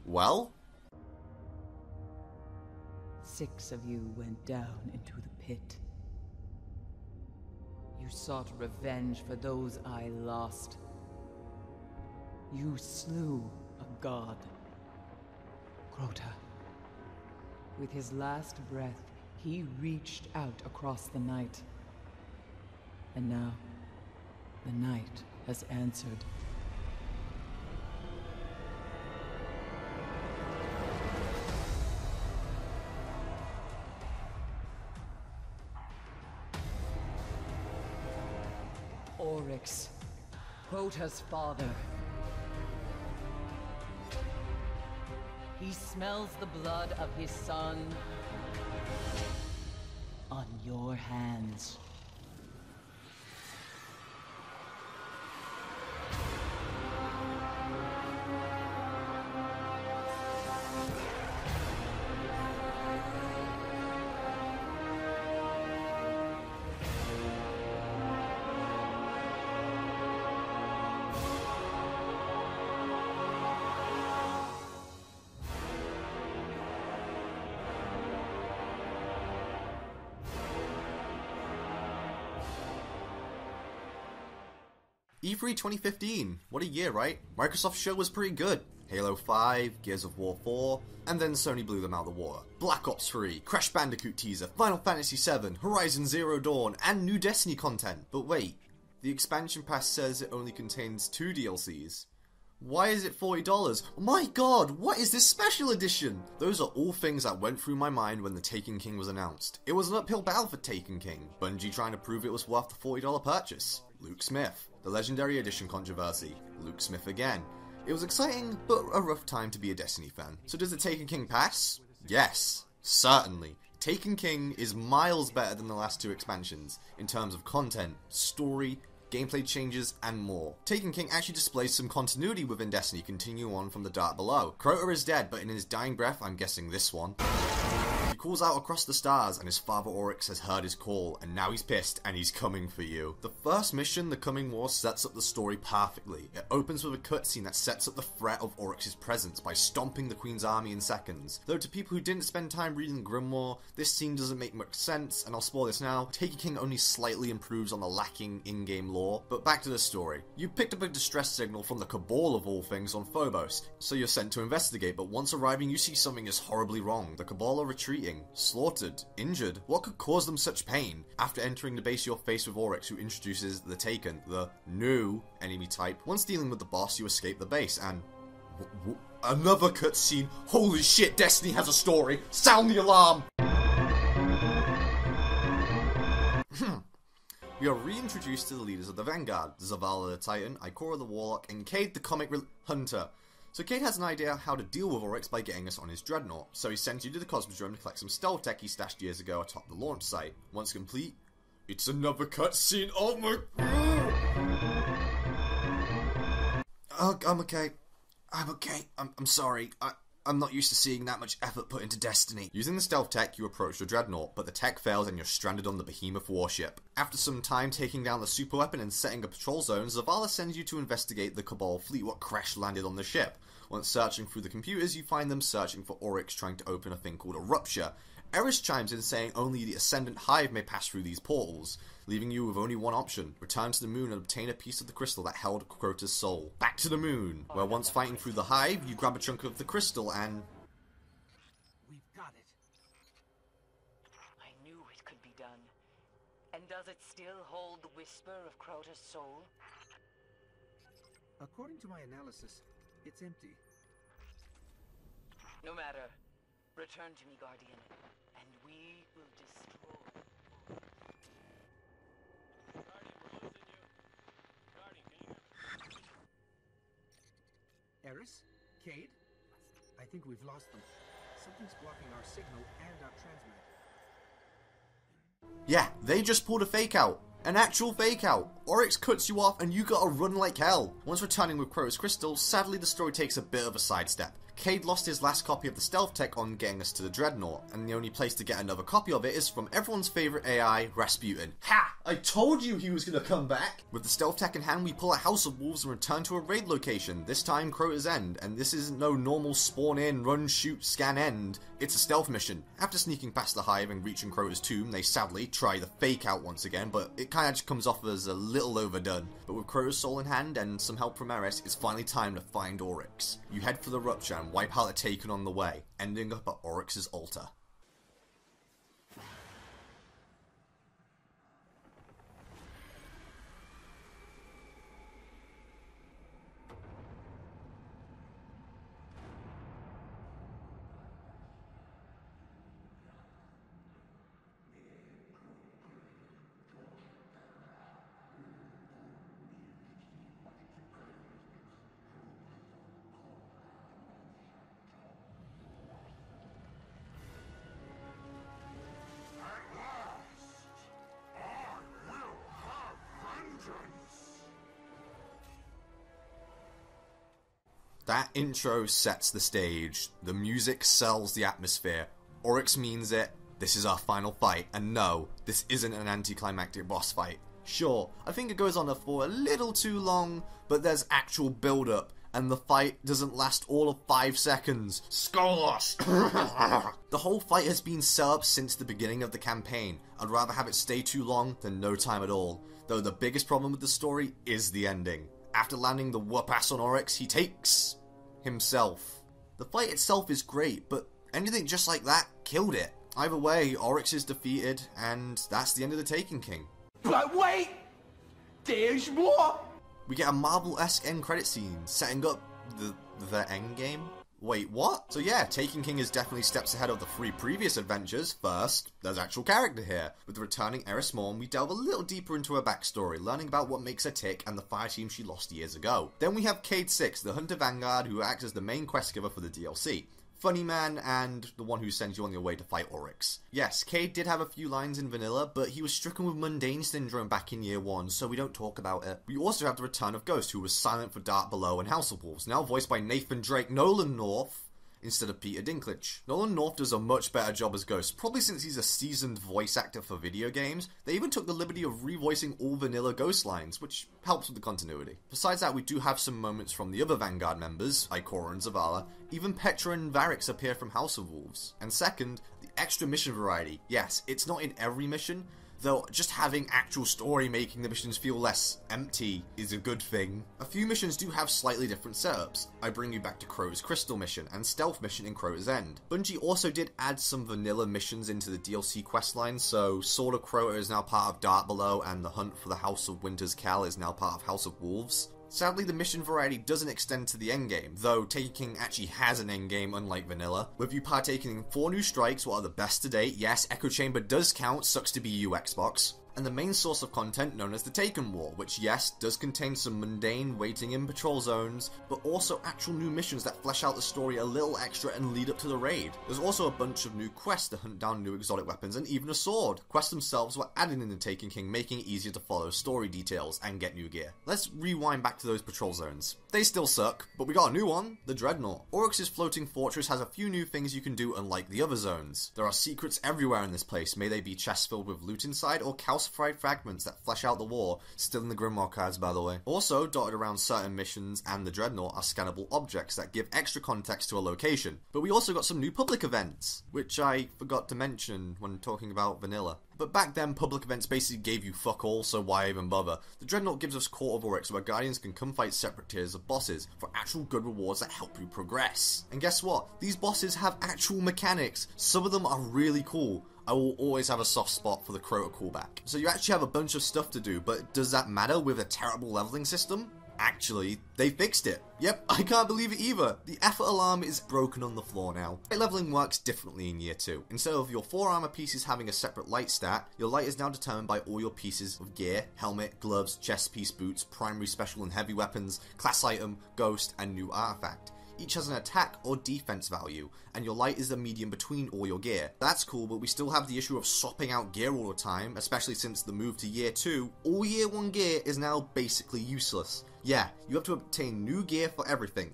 Well, 6 of you went down into the pit. You sought revenge for those I lost. You slew a god, Crota. With his last breath, he reached out across the night. And now, the night has answered. Oryx, Crota's father. He smells the blood of his son on your hands. E3 2015, what a year, right? Microsoft's show was pretty good. Halo 5, Gears of War 4, and then Sony blew them out of the water. Black Ops 3, Crash Bandicoot teaser, Final Fantasy 7, Horizon Zero Dawn, and new Destiny content. But wait, the expansion pass says it only contains 2 DLCs. Why is it $40? Oh my god, what is this special edition? Those are all things that went through my mind when the Taken King was announced. It was an uphill battle for Taken King. Bungie trying to prove it was worth the $40 purchase. Luke Smith. The Legendary Edition controversy. Luke Smith again. It was exciting, but a rough time to be a Destiny fan. So does the Taken King pass? Yes, certainly. Taken King is miles better than the last 2 expansions, in terms of content, story, gameplay changes, and more. Taken King actually displays some continuity within Destiny, continuing on from the Dark Below. Crota is dead, but in his dying breath, I'm guessing this one, he calls out across the stars, and his father Oryx has heard his call, and now he's pissed, and he's coming for you. The first mission, The Coming War, sets up the story perfectly. It opens with a cutscene that sets up the threat of Oryx's presence by stomping the Queen's army in seconds. Though to people who didn't spend time reading Grimoire, this scene doesn't make much sense, and I'll spoil this now. Taken King only slightly improves on the lacking in-game lore. But back to the story. You picked up a distress signal from the Cabal of all things on Phobos, so you're sent to investigate, but once arriving you see something is horribly wrong. The Cabal are retreating. Slaughtered, injured. What could cause them such pain? After entering the base, you're faced with Oryx, who introduces the Taken, the new enemy type. Once dealing with the boss, you escape the base, and another cutscene. Holy shit, Destiny has a story. Sound the alarm! We are reintroduced to the leaders of the Vanguard, Zavala the Titan, Ikora the Warlock, and Cade the Comic Hunter. So Cade has an idea how to deal with Oryx by getting us on his dreadnought, so he sends you to the Cosmodrome to collect some stealth tech he stashed years ago atop the launch site. Once complete, it's another cutscene. Oh my... I'm okay. I'm sorry. I'm not used to seeing that much effort put into Destiny. Using the stealth tech, you approach the dreadnought, but the tech fails and you're stranded on the Behemoth warship. After some time taking down the super weapon and setting up patrol zones, Zavala sends you to investigate the Cabal fleet what crash-landed on the ship. Once searching through the computers, you find them searching for Oryx trying to open a thing called a rupture. Eris chimes in saying only the Ascendant Hive may pass through these portals, leaving you with only one option: return to the moon and obtain a piece of the crystal that held Crota's soul. Back to the moon, where once fighting through the Hive, you grab a chunk of the crystal and... We've got it. I knew it could be done. And does it still hold the whisper of Crota's soul? According to my analysis, it's empty. No matter. Return to me, Guardian, and we will destroy. Eris? Cade? I think we've lost them. Something's blocking our signal and our transmitter. Yeah, they just pulled a fake out. An actual fake out. Oryx cuts you off and you gotta run like hell. Once returning with Crota's crystal, sadly the story takes a bit of a sidestep. Cade lost his last copy of the stealth tech on getting us to the Dreadnought, and the only place to get another copy of it is from everyone's favourite AI, Rasputin. Ha! I told you he was gonna come back! With the stealth tech in hand, we pull a House of Wolves and return to a raid location, this time Crota's End, and this isn't no normal spawn in, run, shoot, scan end, it's a stealth mission. After sneaking past the Hive and reaching Crota's tomb, they sadly try the fake out once again, but it kinda just comes off as a little overdone. But with Crota's soul in hand and some help from Eris, it's finally time to find Oryx. You head for the Rupture and wipe out the Taken on the way, ending up at Oryx's altar. That intro sets the stage. The music sells the atmosphere. Oryx means it. This is our final fight. And no, this isn't an anticlimactic boss fight. Sure, I think it goes on for a little too long, but there's actual build-up, and the fight doesn't last all of 5 seconds. Skolos! The whole fight has been set up since the beginning of the campaign. I'd rather have it stay too long than no time at all. Though the biggest problem with the story is the ending. After landing the whoop-ass on Oryx, he takes himself. The fight itself is great, but anything just like that killed it. Either way, Oryx is defeated, and that's the end of the Taken King. But wait! There's more! We get a Marvel-esque end credit scene, setting up the end game? Wait, what? So yeah, Taken King is definitely steps ahead of the 3 previous adventures. First, there's actual character here. With the returning Eris Morn, we delve a little deeper into her backstory, learning about what makes her tick and the fire team she lost years ago. Then we have Cade 6, the Hunter Vanguard, who acts as the main quest giver for the DLC. Funny man, and the one who sends you on your way to fight Oryx. Yes, Cade did have a few lines in vanilla, but he was stricken with mundane syndrome back in year 1, so we don't talk about it. We also have the return of Ghost, who was silent for Dark Below and House of Wolves, now voiced by Nathan Drake Nolan North, instead of Peter Dinklage. Nolan North does a much better job as Ghost, probably since he's a seasoned voice actor for video games. They even took the liberty of revoicing all vanilla Ghost lines, which helps with the continuity. Besides that, we do have some moments from the other Vanguard members, Ikora and Zavala. Even Petra and Varix appear from House of Wolves. And second, the extra mission variety. Yes, it's not in every mission, though just having actual story making the missions feel less empty is a good thing. A few missions do have slightly different setups. I bring you back to Crota's Crystal mission and Stealth mission in Crota's End. Bungie also did add some vanilla missions into the DLC questline, so Sword of Crota is now part of Dark Below and the Hunt for the House of Winter's Cal is now part of House of Wolves. Sadly, the mission variety doesn't extend to the endgame, though Taken King actually has an endgame unlike vanilla. With you partaking in 4 new strikes, what are the best to date, yes, Echo Chamber does count, sucks to be you Xbox. and the main source of content known as the Taken War, which yes, does contain some mundane waiting in patrol zones, but also actual new missions that flesh out the story a little extra and lead up to the raid. There's also a bunch of new quests to hunt down new exotic weapons and even a sword. Quests themselves were added in the Taken King, making it easier to follow story details and get new gear. Let's rewind back to those patrol zones. They still suck, but we got a new one, the Dreadnought. Oryx's floating fortress has a few new things you can do unlike the other zones. There are secrets everywhere in this place, may they be chests filled with loot inside or calcified fragments that flesh out the war, still in the Grim Archives by the way. Also, dotted around certain missions and the Dreadnought are scannable objects that give extra context to a location. But we also got some new public events, which I forgot to mention when talking about vanilla. But back then, public events basically gave you fuck all, so why even bother? The Dreadnought gives us Court of Oryx, where Guardians can come fight separate tiers of bosses for actual good rewards that help you progress. And guess what? These bosses have actual mechanics. Some of them are really cool. I will always have a soft spot for the Crota callback. So you actually have a bunch of stuff to do, but does that matter with a terrible leveling system? Actually, they fixed it. Yep, I can't believe it either. The effort alarm is broken on the floor now. Light leveling works differently in Year 2. Instead of your 4 armor pieces having a separate light stat, your light is now determined by all your pieces of gear, helmet, gloves, chest piece, boots, primary, special and heavy weapons, class item, ghost, and new artifact. Each has an attack or defense value, and your light is the medium between all your gear. That's cool, but we still have the issue of swapping out gear all the time, especially since the move to Year 2. All Year 1 gear is now basically useless. Yeah, you have to obtain new gear for everything.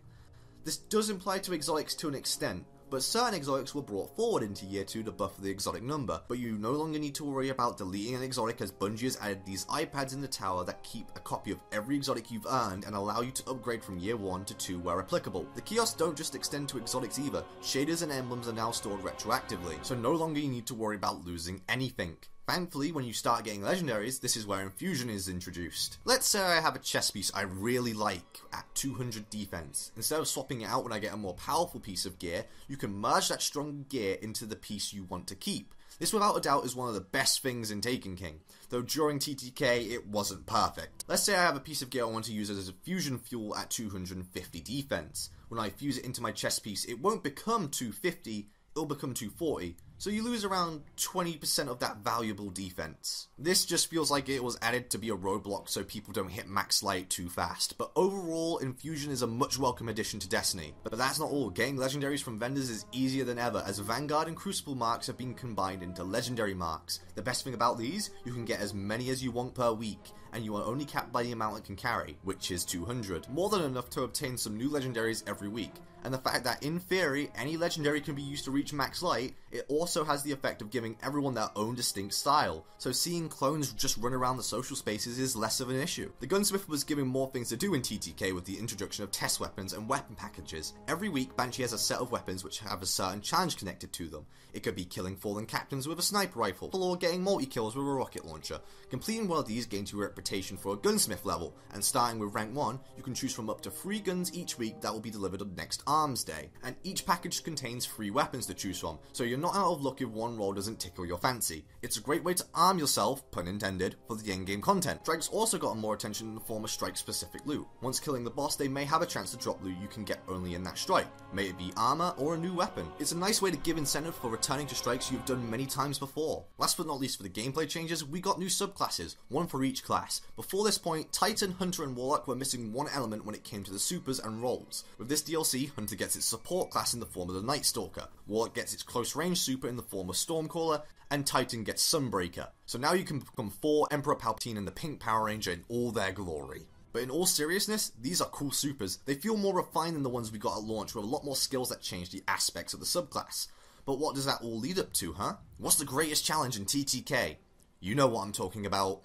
This does apply to exotics to an extent, but certain exotics were brought forward into Year 2 to buff the exotic number, but you no longer need to worry about deleting an exotic as Bungie has added these iPads in the tower that keep a copy of every exotic you've earned and allow you to upgrade from Year 1 to 2 where applicable. The kiosks don't just extend to exotics either, shaders and emblems are now stored retroactively, so no longer you need to worry about losing anything. Thankfully, when you start getting legendaries, this is where infusion is introduced. Let's say I have a chest piece I really like at 200 defense. Instead of swapping it out when I get a more powerful piece of gear, you can merge that strong gear into the piece you want to keep. This without a doubt is one of the best things in Taken King, though during TTK it wasn't perfect. Let's say I have a piece of gear I want to use as a fusion fuel at 250 defense. When I fuse it into my chest piece, it won't become 250, it'll become 240. So you lose around 20% of that valuable defense. This just feels like it was added to be a roadblock so people don't hit max light too fast, but overall, Infusion is a much welcome addition to Destiny. But that's not all, getting legendaries from vendors is easier than ever as Vanguard and Crucible marks have been combined into legendary marks. The best thing about these, you can get as many as you want per week, and you are only capped by the amount it can carry, which is 200. More than enough to obtain some new legendaries every week. And the fact that in theory, any legendary can be used to reach max light, it also has the effect of giving everyone their own distinct style, so seeing clones just run around the social spaces is less of an issue. The Gunsmith was given more things to do in TTK with the introduction of test weapons and weapon packages. Every week, Banshee has a set of weapons which have a certain challenge connected to them. It could be killing fallen captains with a sniper rifle, or getting multi-kills with a rocket launcher. Completing one of these gains you a reputation for a Gunsmith level, and starting with rank 1, you can choose from up to 3 guns each week that will be delivered on next Arms Day. And each package contains 3 weapons to choose from, so you're not out of luck if one roll doesn't tickle your fancy. It's a great way to arm yourself, pun intended, for the endgame content. Strikes also got more attention in the form of strike-specific loot. Once killing the boss, they may have a chance to drop loot you can get only in that strike, may it be armor or a new weapon. It's a nice way to give incentive for returning to strikes you've done many times before. Last but not least for the gameplay changes, we got new subclasses, one for each class. Before this point, Titan, Hunter and Warlock were missing one element when it came to the supers and rolls. With this DLC, Hunter gets its support class in the form of the Night Stalker, Warlock gets its close range super in the form of Stormcaller, and Titan gets Sunbreaker. So now you can become 4 Emperor Palpatine and the Pink Power Ranger in all their glory. But in all seriousness, these are cool supers. They feel more refined than the ones we got at launch with a lot more skills that change the aspects of the subclass. But what does that all lead up to, huh? What's the greatest challenge in TTK? You know what I'm talking about.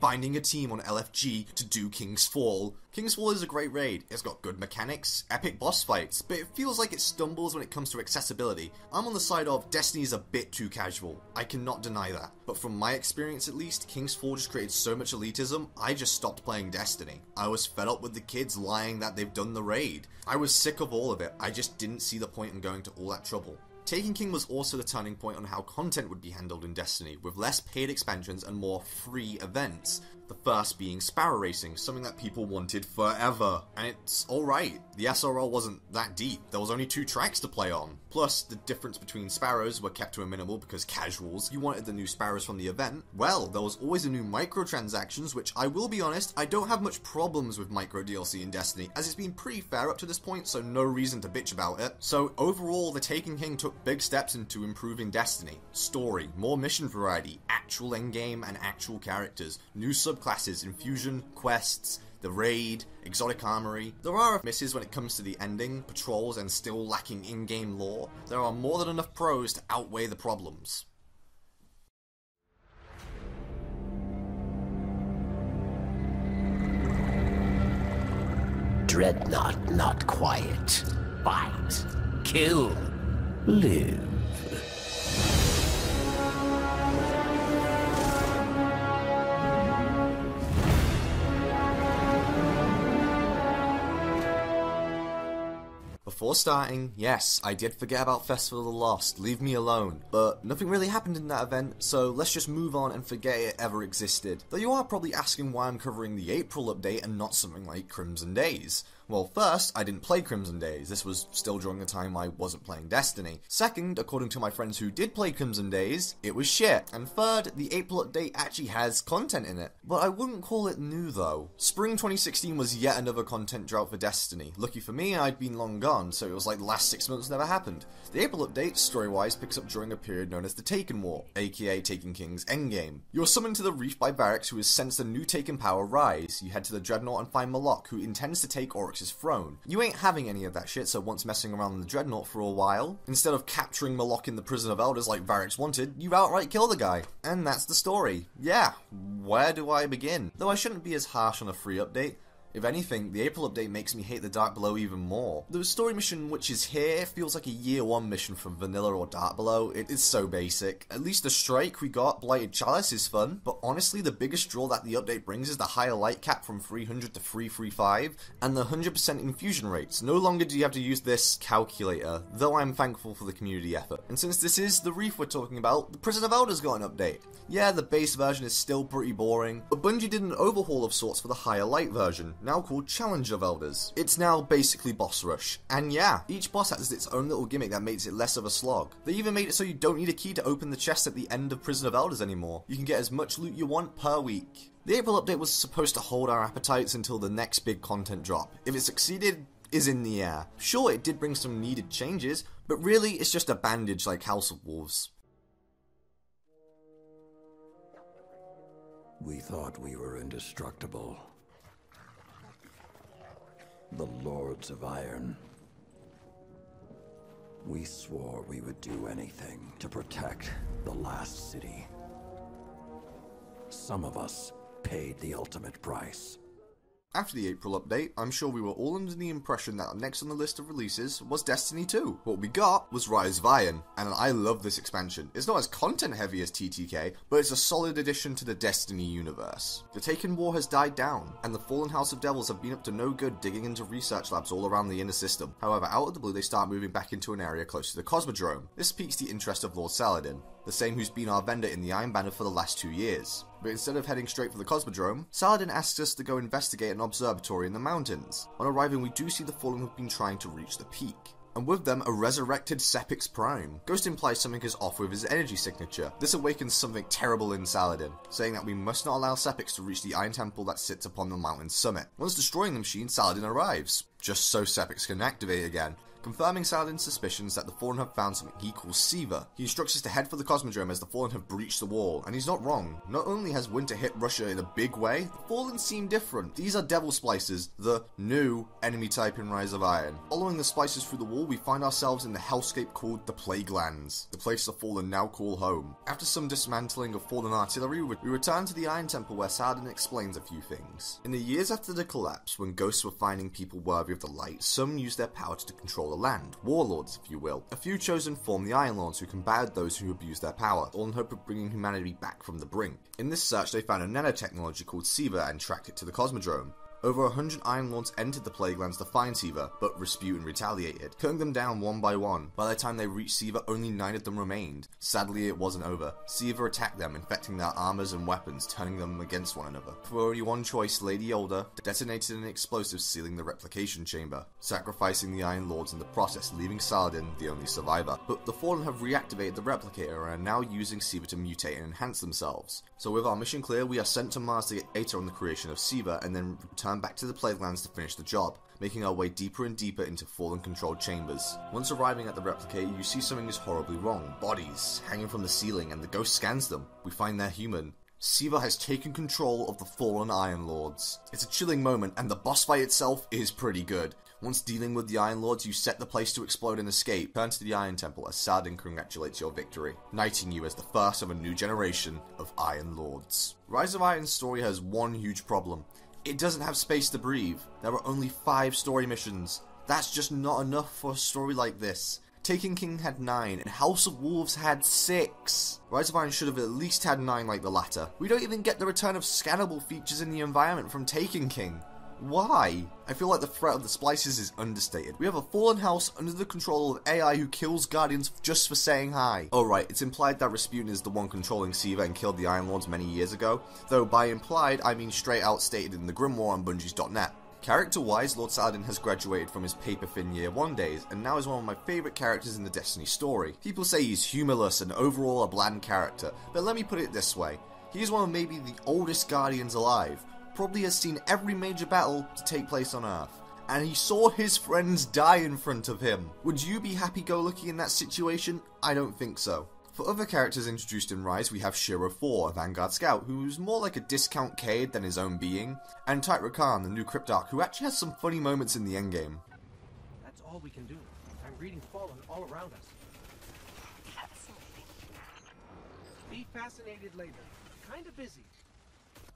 Finding a team on LFG to do King's Fall. King's Fall is a great raid. It's got good mechanics, epic boss fights, but it feels like it stumbles when it comes to accessibility. I'm on the side of Destiny's a bit too casual. I cannot deny that. But from my experience at least, King's Fall just created so much elitism, I just stopped playing Destiny. I was fed up with the kids lying that they've done the raid. I was sick of all of it. I just didn't see the point in going to all that trouble. Taken King was also the turning point on how content would be handled in Destiny, with less paid expansions and more free events. The first being Sparrow Racing, something that people wanted forever. And it's alright, the SRL wasn't that deep, there was only 2 tracks to play on. Plus, the difference between Sparrows were kept to a minimal because casuals, you wanted the new Sparrows from the event. Well, there was always a new microtransactions, which I will be honest, I don't have much problems with micro DLC in Destiny, as it's been pretty fair up to this point, so no reason to bitch about it. So overall, the Taken King took big steps into improving Destiny. Story, more mission variety, actual endgame and actual characters, new subclasses, infusion, quests, the raid, exotic armory. There are misses when it comes to the ending, patrols, and still lacking in-game lore. There are more than enough pros to outweigh the problems. Dreadnought, not quiet. Fight. Kill. Live. Before starting, yes, I did forget about Festival of the Lost, leave me alone, but nothing really happened in that event, so let's just move on and forget it ever existed. Though you are probably asking why I'm covering the April update and not something like Crimson Days. Well, first, I didn't play Crimson Days, this was still during the time I wasn't playing Destiny. Second, according to my friends who did play Crimson Days, it was shit. And third, the April update actually has content in it. But I wouldn't call it new though. Spring 2016 was yet another content drought for Destiny. Lucky for me, I'd been long gone, so it was like the last 6 months never happened. The April update, story-wise, picks up during a period known as the Taken War, aka Taken King's endgame. You're summoned to the Reef by Varix, who has sensed a new Taken power rise. You head to the Dreadnought and find Malok, who intends to take Oryx's throne. You ain't having any of that shit, so once messing around in the Dreadnought for a while, instead of capturing Malok in the Prison of Elders like Varix wanted, you outright kill the guy. And that's the story. Yeah, where do I begin? Though I shouldn't be as harsh on a free update. If anything, the April update makes me hate the Dark Below even more. The story mission which is here feels like a year 1 mission from Vanilla or Dark Below. It is so basic. At least the strike we got, Blighted Chalice, is fun, but honestly the biggest draw that the update brings is the higher light cap from 300 to 335, and the 100% infusion rates. No longer do you have to use this calculator, though I'm thankful for the community effort. And since this is the Reef we're talking about, the Prison of Elders got an update. Yeah, the base version is still pretty boring, but Bungie did an overhaul of sorts for the higher light version, now called Challenge of Elders. It's now basically boss rush. And yeah, each boss has its own little gimmick that makes it less of a slog. They even made it so you don't need a key to open the chest at the end of Prison of Elders anymore. You can get as much loot you want per week. The April update was supposed to hold our appetites until the next big content drop. If it succeeded, is in the air. Sure, it did bring some needed changes, but really it's just a bandage like House of Wolves. We thought we were indestructible. The Lords of Iron. We swore we would do anything to protect the last city. Some of us paid the ultimate price. After the April update, I'm sure we were all under the impression that next on the list of releases was Destiny 2. What we got was Rise of Iron, and I love this expansion. It's not as content heavy as TTK, but it's a solid addition to the Destiny universe. The Taken War has died down, and the Fallen House of Devils have been up to no good digging into research labs all around the inner system. However, out of the blue they start moving back into an area close to the Cosmodrome. This piques the interest of Lord Saladin, the same who's been our vendor in the Iron Banner for the last 2 years. But instead of heading straight for the Cosmodrome, Saladin asks us to go investigate an observatory in the mountains. On arriving, we do see the Fallen who've been trying to reach the peak, and with them a resurrected Sepix Prime. Ghost implies something is off with his energy signature. This awakens something terrible in Saladin, saying that we must not allow Sepix to reach the Iron Temple that sits upon the mountain's summit. Once destroying the machine, Saladin arrives, just so Sepix can activate again, confirming Saladin's suspicions that the Fallen have found something he calls Siva. He instructs us to head for the Cosmodrome as the Fallen have breached the wall, and he's not wrong. Not only has winter hit Russia in a big way, the Fallen seem different. These are Devil Splicers, the new enemy type in Rise of Iron. Following the Splicers through the wall, we find ourselves in the hellscape called the Plague Lands, the place the Fallen now call home. After some dismantling of Fallen artillery, we return to the Iron Temple where Saladin explains a few things. In the years after the collapse, when ghosts were finding people worthy of the light, some used their power to control the land, warlords if you will. A few chosen formed the Iron Lords who combated those who abused their power, all in hope of bringing humanity back from the brink. In this search they found a nanotechnology called Siva and tracked it to the Cosmodrome. Over 100 Iron Lords entered the Plaguelands to find Siva, but Rasputin retaliated, cutting them down one by one. By the time they reached Siva, only 9 of them remained. Sadly, it wasn't over. Siva attacked them, infecting their armors and weapons, turning them against one another. For only one choice, Lady Yoda detonated an explosive sealing the replication chamber, sacrificing the Iron Lords in the process, leaving Saladin the only survivor. But the Fallen have reactivated the replicator and are now using Siva to mutate and enhance themselves. So with our mission clear, we are sent to Mars to get data on the creation of Siva and then return back to the Plaguelands to finish the job, making our way deeper and deeper into Fallen controlled chambers. Once arriving at the replicator, you see something is horribly wrong. Bodies hanging from the ceiling, and the ghost scans them. We find they're human. Siva has taken control of the Fallen Iron Lords. It's a chilling moment, and the boss fight itself is pretty good. Once dealing with the Iron Lords, you set the place to explode and escape. Turn to the Iron Temple as Saladin congratulates your victory, knighting you as the first of a new generation of Iron Lords. Rise of Iron's story has one huge problem. It doesn't have space to breathe. There are only 5 story missions. That's just not enough for a story like this. Taken King had 9, and House of Wolves had 6. Rise of Iron should have at least had 9 like the latter. We don't even get the return of scannable features in the environment from Taken King. Why? I feel like the threat of the splices is understated. We have a fallen house under the control of AI who kills Guardians just for saying hi. Oh right, it's implied that Rasputin is the one controlling Siva and killed the Iron Lords many years ago, though by implied I mean straight out stated in the Grimoire on Bungies.net. Character-wise, Lord Saladin has graduated from his paper-thin Year 1 days, and now is one of my favourite characters in the Destiny story. People say he's humorless and overall a bland character, but let me put it this way. He is one of maybe the oldest Guardians alive, probably has seen every major battle to take place on Earth, and he saw his friends die in front of him. Would you be happy-go-lucky in that situation? I don't think so. For other characters introduced in Rise, we have Shiro 4, a Vanguard Scout, who's more like a discount Cade than his own being, and Tytra Khan, the new Cryptarch, who actually has some funny moments in the endgame. That's all we can do. I'm reading Fallen all around us. Be fascinated later. Kinda busy.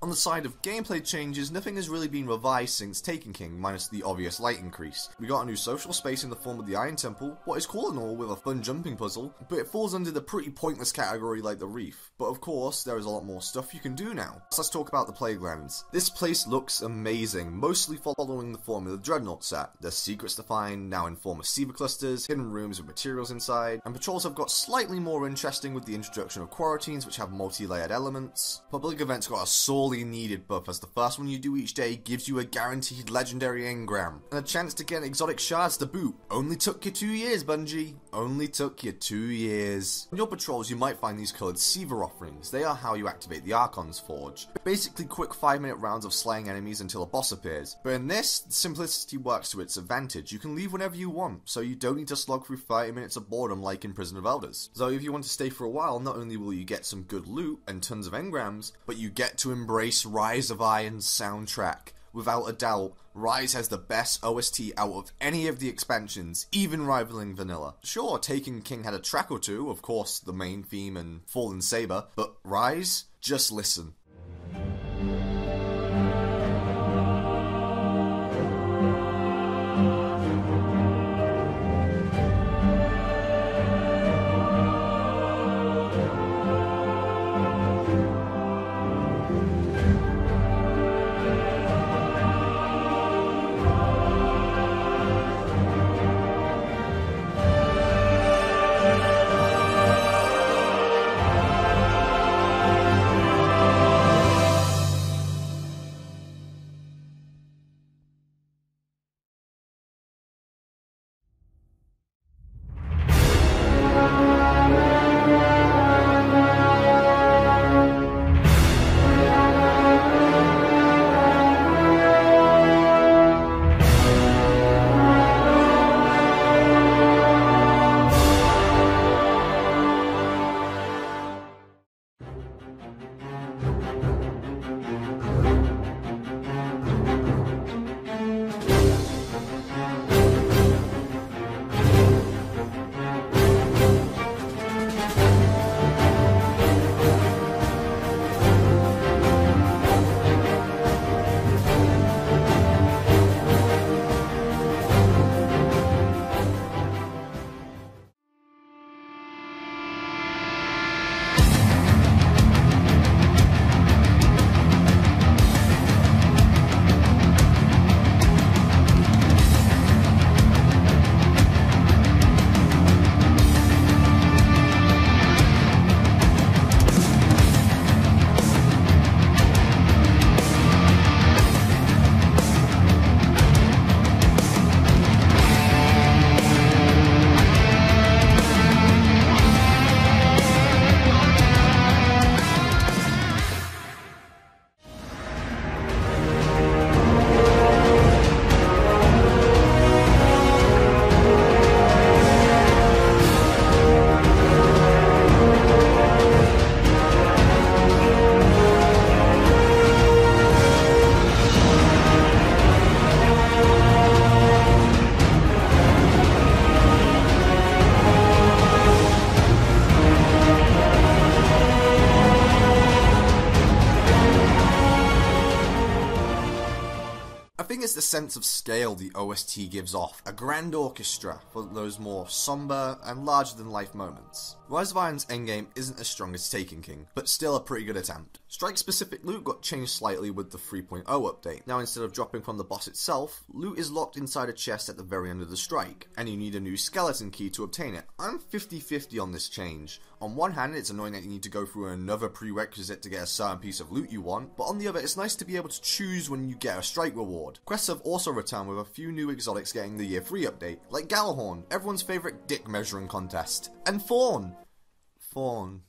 On the side of gameplay changes, nothing has really been revised since Taken King, minus the obvious light increase. We got a new social space in the form of the Iron Temple, what is cool and all with a fun jumping puzzle, but it falls under the pretty pointless category like the Reef. But of course, there is a lot more stuff you can do now. So let's talk about the Plaguelands. This place looks amazing, mostly following the formula the Dreadnought set. There's secrets to find, now in form of Siva clusters, hidden rooms with materials inside, and patrols have got slightly more interesting with the introduction of quarantines which have multi-layered elements. Public events got a sorely needed buff as the first one you do each day gives you a guaranteed legendary engram, and a chance to get exotic shards to boot. Only took you 2 years, Bungie. Only took you 2 years. On your patrols you might find these coloured Siva offerings. They are how you activate the Archon's Forge. Basically quick 5-minute rounds of slaying enemies until a boss appears. But in this, the simplicity works to its advantage. You can leave whenever you want, so you don't need to slog through 30 minutes of boredom like in Prison of Elders. So if you want to stay for a while, not only will you get some good loot and tons of engrams, but you get to embrace Rise of Iron's soundtrack. Without a doubt, Rise has the best OST out of any of the expansions, even rivaling vanilla. Sure, Taken King had a track or two, of course the main theme and Fallen Saber, but Rise? Just listen. I think it's the sense of scale the OST gives off, a grand orchestra for those more somber and larger-than-life moments. Rise of Iron's endgame isn't as strong as Taken King, but still a pretty good attempt. Strike-specific loot got changed slightly with the 3.0 update. Now instead of dropping from the boss itself, loot is locked inside a chest at the very end of the strike, and you need a new skeleton key to obtain it. I'm 50-50 on this change. On one hand, it's annoying that you need to go through another prerequisite to get a certain piece of loot you want, but on the other, it's nice to be able to choose when you get a strike reward. Quests have also returned with a few new exotics getting the Year 3 update, like Galahorn, everyone's favourite dick measuring contest, and Fawn. Fawn.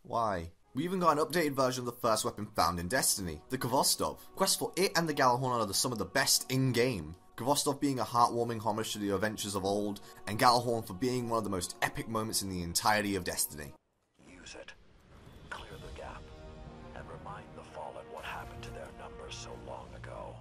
Why? We even got an updated version of the first weapon found in Destiny, the Kvostov. Quests for it and the Galahorn are some of the best in-game. Kvostov being a heartwarming homage to the adventures of old, and Galahorn for being one of the most epic moments in the entirety of Destiny. Use it. Clear the gap. And remind the Fallen what happened to their numbers so long ago.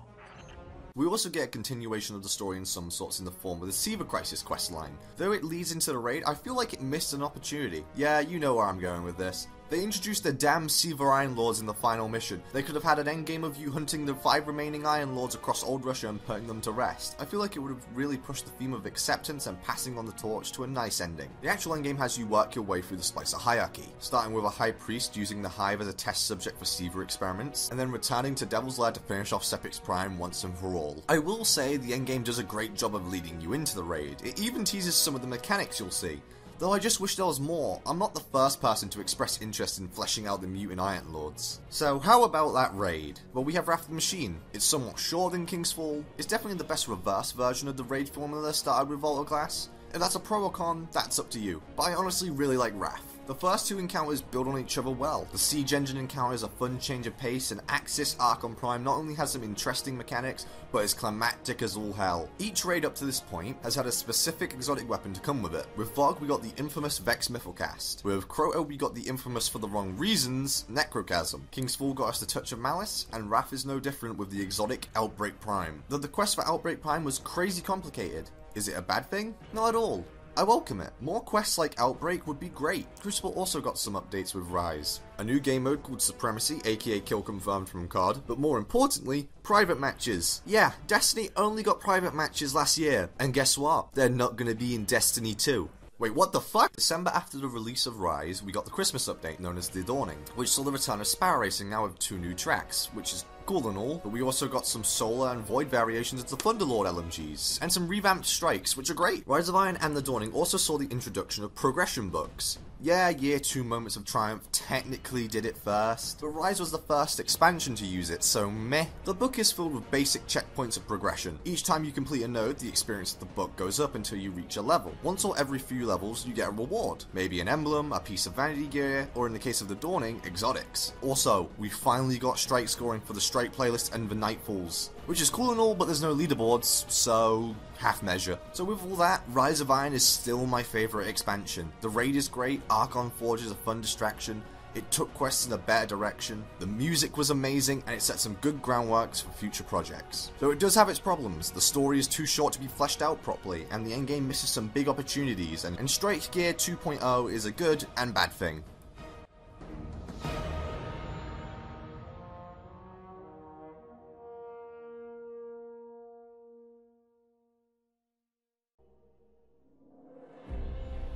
We also get a continuation of the story in some sorts in the form of the Siva Crisis questline. Though it leads into the raid, I feel like it missed an opportunity. Yeah, you know where I'm going with this. They introduced the damn Siva Iron Lords in the final mission. They could have had an endgame of you hunting the 5 remaining Iron Lords across Old Russia and putting them to rest. I feel like it would have really pushed the theme of acceptance and passing on the torch to a nice ending. The actual endgame has you work your way through the Splicer hierarchy, starting with a High Priest using the Hive as a test subject for Siva experiments, and then returning to Devil's Lair to finish off Sepix Prime once and for all. I will say the endgame does a great job of leading you into the raid. It even teases some of the mechanics you'll see. Though I just wish there was more. I'm not the first person to express interest in fleshing out the mutant Iron Lords. So how about that raid? Well, we have Wrath of the Machine. It's somewhat shorter than King's Fall. It's definitely the best reverse version of the raid formula started with Vault of Glass. If that's a pro or con, that's up to you. But I honestly really like Wrath. The first 2 encounters build on each other well. The Siege Engine encounter is a fun change of pace, and Axis Archon Prime not only has some interesting mechanics, but is climactic as all hell. Each raid up to this point has had a specific exotic weapon to come with it. With Vogue, we got the infamous Vex Mythocast. With Crota, we got the infamous, for the wrong reasons, Necrochasm. King's Fall got us the Touch of Malice, and Wrath is no different with the exotic Outbreak Prime. Though the quest for Outbreak Prime was crazy complicated. Is it a bad thing? Not at all. I welcome it. More quests like Outbreak would be great. Crucible also got some updates with Rise. A new game mode called Supremacy, aka Kill confirmed from COD, but more importantly, private matches. Yeah, Destiny only got private matches last year, and guess what? They're not gonna be in Destiny 2. Wait, what the fuck? December after the release of Rise, we got the Christmas update known as The Dawning, which saw the return of Sparrow Racing now with 2 new tracks, which is cool and all, but we also got some Solar and Void variations of the Thunderlord LMGs, and some revamped strikes, which are great. Rise of Iron and The Dawning also saw the introduction of progression books. Yeah, Year 2 Moments of Triumph technically did it first, but Rise was the first expansion to use it, so meh. The book is filled with basic checkpoints of progression. Each time you complete a node, the experience of the book goes up until you reach a level. Once or every few levels, you get a reward. Maybe an emblem, a piece of vanity gear, or in the case of The Dawning, exotics. Also, we finally got strike scoring for the strike playlist and the Nightfalls, which is cool and all, but there's no leaderboards, so half measure. So with all that, Rise of Iron is still my favourite expansion. The raid is great, Archon Forge is a fun distraction, it took quests in a better direction, the music was amazing, and it set some good groundworks for future projects. Though it does have its problems, the story is too short to be fleshed out properly, and the endgame misses some big opportunities, and Strike Gear 2.0 is a good and bad thing.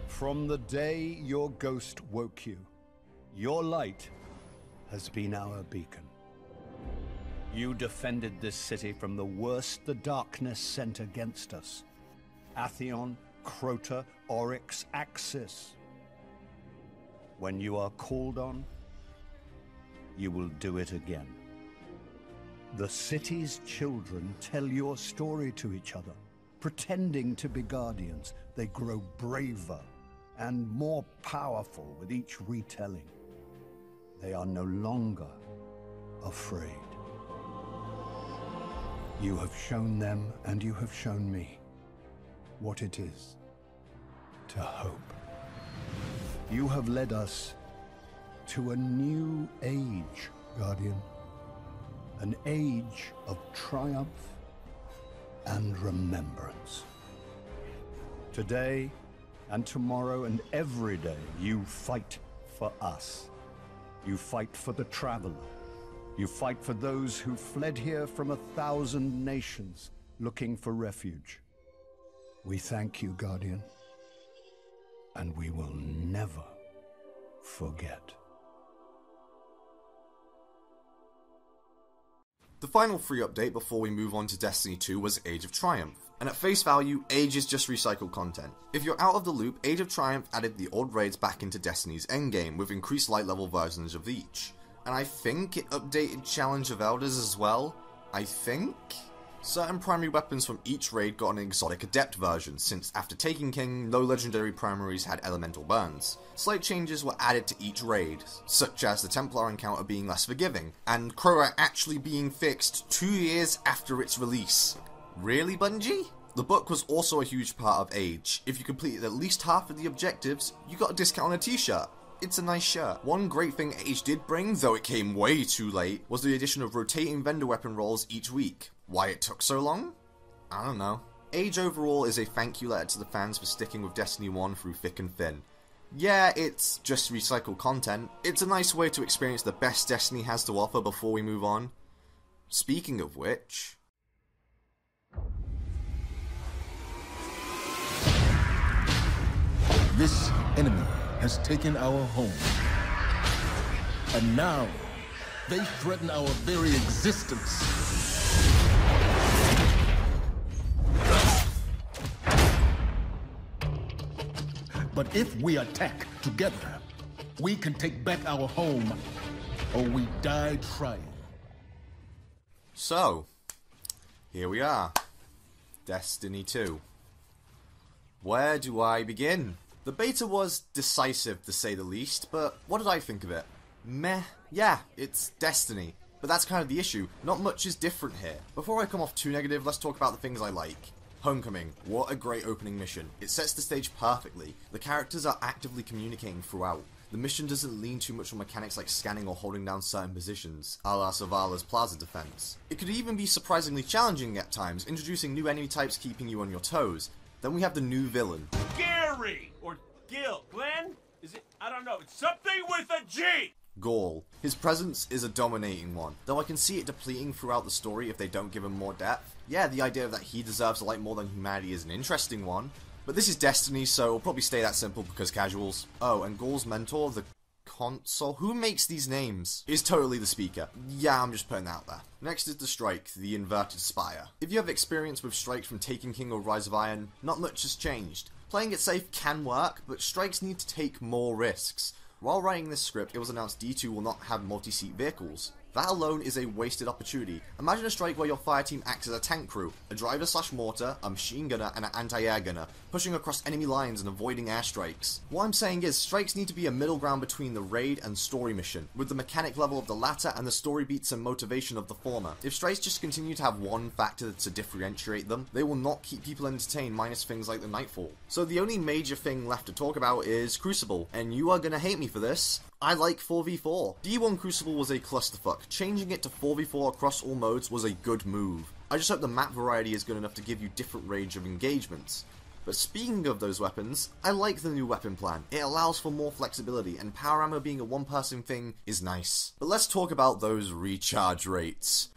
From the day your ghost woke you, your light has been our beacon. You defended this city from the worst the darkness sent against us. Atheon, Crota, Oryx, Axis. When you are called on, you will do it again. The city's children tell your story to each other. Pretending to be guardians, they grow braver and more powerful with each retelling. They are no longer afraid. You have shown them, and you have shown me, what it is to hope. You have led us to a new age, Guardian. An age of triumph and remembrance. Today, and tomorrow and every day, you fight for us. You fight for the Traveler. You fight for those who fled here from 1,000 nations, looking for refuge. We thank you, Guardian, and we will never forget. The final free update before we move on to Destiny 2 was Age of Triumph, and at face value, Age is just recycled content. If you're out of the loop, Age of Triumph added the old raids back into Destiny's endgame with increased light level versions of each. And I think it updated Challenge of Elders as well. I think? Certain primary weapons from each raid got an exotic adept version, since after Taking King, no legendary primaries had elemental burns. Slight changes were added to each raid, such as the Templar encounter being less forgiving, and Crowra actually being fixed 2 years after its release. Really, Bungie? The book was also a huge part of Age. If you completed at least half of the objectives, you got a discount on a t-shirt. It's a nice shirt. One great thing Age did bring, though it came way too late, was the addition of rotating vendor weapon rolls each week. Why it took so long? I don't know. Age overall is a thank you letter to the fans for sticking with Destiny 1 through thick and thin. Yeah, it's just recycled content. It's a nice way to experience the best Destiny has to offer before we move on. Speaking of which... This enemy has taken our home. And now, they threaten our very existence. But if we attack together, we can take back our home, or we die trying. So, here we are. Destiny 2. Where do I begin? The beta was decisive, to say the least, but what did I think of it? Meh. Yeah, it's Destiny. But that's kind of the issue. Not much is different here. Before I come off too negative, let's talk about the things I like. Homecoming. What a great opening mission. It sets the stage perfectly. The characters are actively communicating throughout. The mission doesn't lean too much on mechanics like scanning or holding down certain positions, a la Zavala's plaza defense. It could even be surprisingly challenging at times, introducing new enemy types keeping you on your toes. Then we have the new villain. Gary! Or Gil. Glenn? Is it? I don't know. It's something with a G! Gaul. His presence is a dominating one, though I can see it depleting throughout the story if they don't give him more depth. Yeah, the idea that he deserves a light more than humanity is an interesting one, but this is Destiny, so it'll probably stay that simple because casuals. Oh, and Gaul's mentor, the console, who makes these names, is totally the speaker. Yeah, I'm just putting that out there. Next is the Strike, the Inverted Spire. If you have experience with strikes from Taken King or Rise of Iron, not much has changed. Playing it safe can work, but strikes need to take more risks. While writing this script, it was announced D2 will not have multi-seat vehicles. That alone is a wasted opportunity. Imagine a strike where your fire team acts as a tank crew, a driver/mortar, a machine gunner, and an anti-air gunner, pushing across enemy lines and avoiding airstrikes. What I'm saying is, strikes need to be a middle ground between the raid and story mission, with the mechanic level of the latter and the story beats and motivation of the former. If strikes just continue to have one factor to differentiate them, they will not keep people entertained minus things like the Nightfall. So the only major thing left to talk about is Crucible, and you are gonna hate me for this. I like 4v4. D1 Crucible was a clusterfuck. Changing it to 4v4 across all modes was a good move. I just hope the map variety is good enough to give you different range of engagements. But speaking of those weapons, I like the new weapon plan. It allows for more flexibility, and power ammo being a one-person thing is nice. But let's talk about those recharge rates.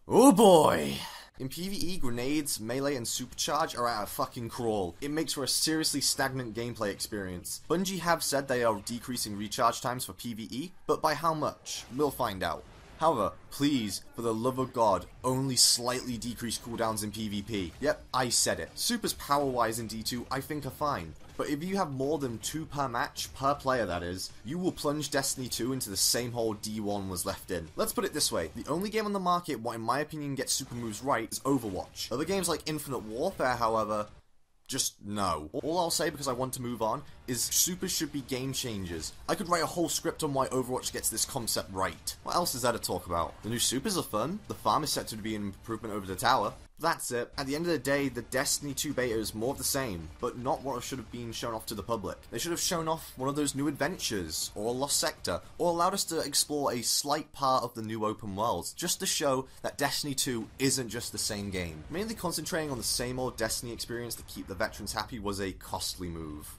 Oh boy! In PvE, grenades, melee, and supercharge are at a fucking crawl. It makes for a seriously stagnant gameplay experience. Bungie have said they are decreasing recharge times for PvE, but by how much? We'll find out. However, please, for the love of God, only slightly decrease cooldowns in PvP. Yep, I said it. Supers power-wise in D2 I think are fine. But if you have more than 2 per match, per player that is, you will plunge Destiny 2 into the same hole D1 was left in. Let's put it this way, the only game on the market what in my opinion gets super moves right is Overwatch. Other games like Infinite Warfare, however, just no. All I'll say, because I want to move on, is supers should be game changers. I could write a whole script on why Overwatch gets this concept right. What else is there to talk about? The new supers are fun, the farm is set to be an improvement over the tower. That's it. At the end of the day, the Destiny 2 beta is more of the same, but not what should have been shown off to the public. They should have shown off one of those new adventures, or a lost sector, or allowed us to explore a slight part of the new open worlds, just to show that Destiny 2 isn't just the same game. Mainly concentrating on the same old Destiny experience to keep the veterans happy was a costly move.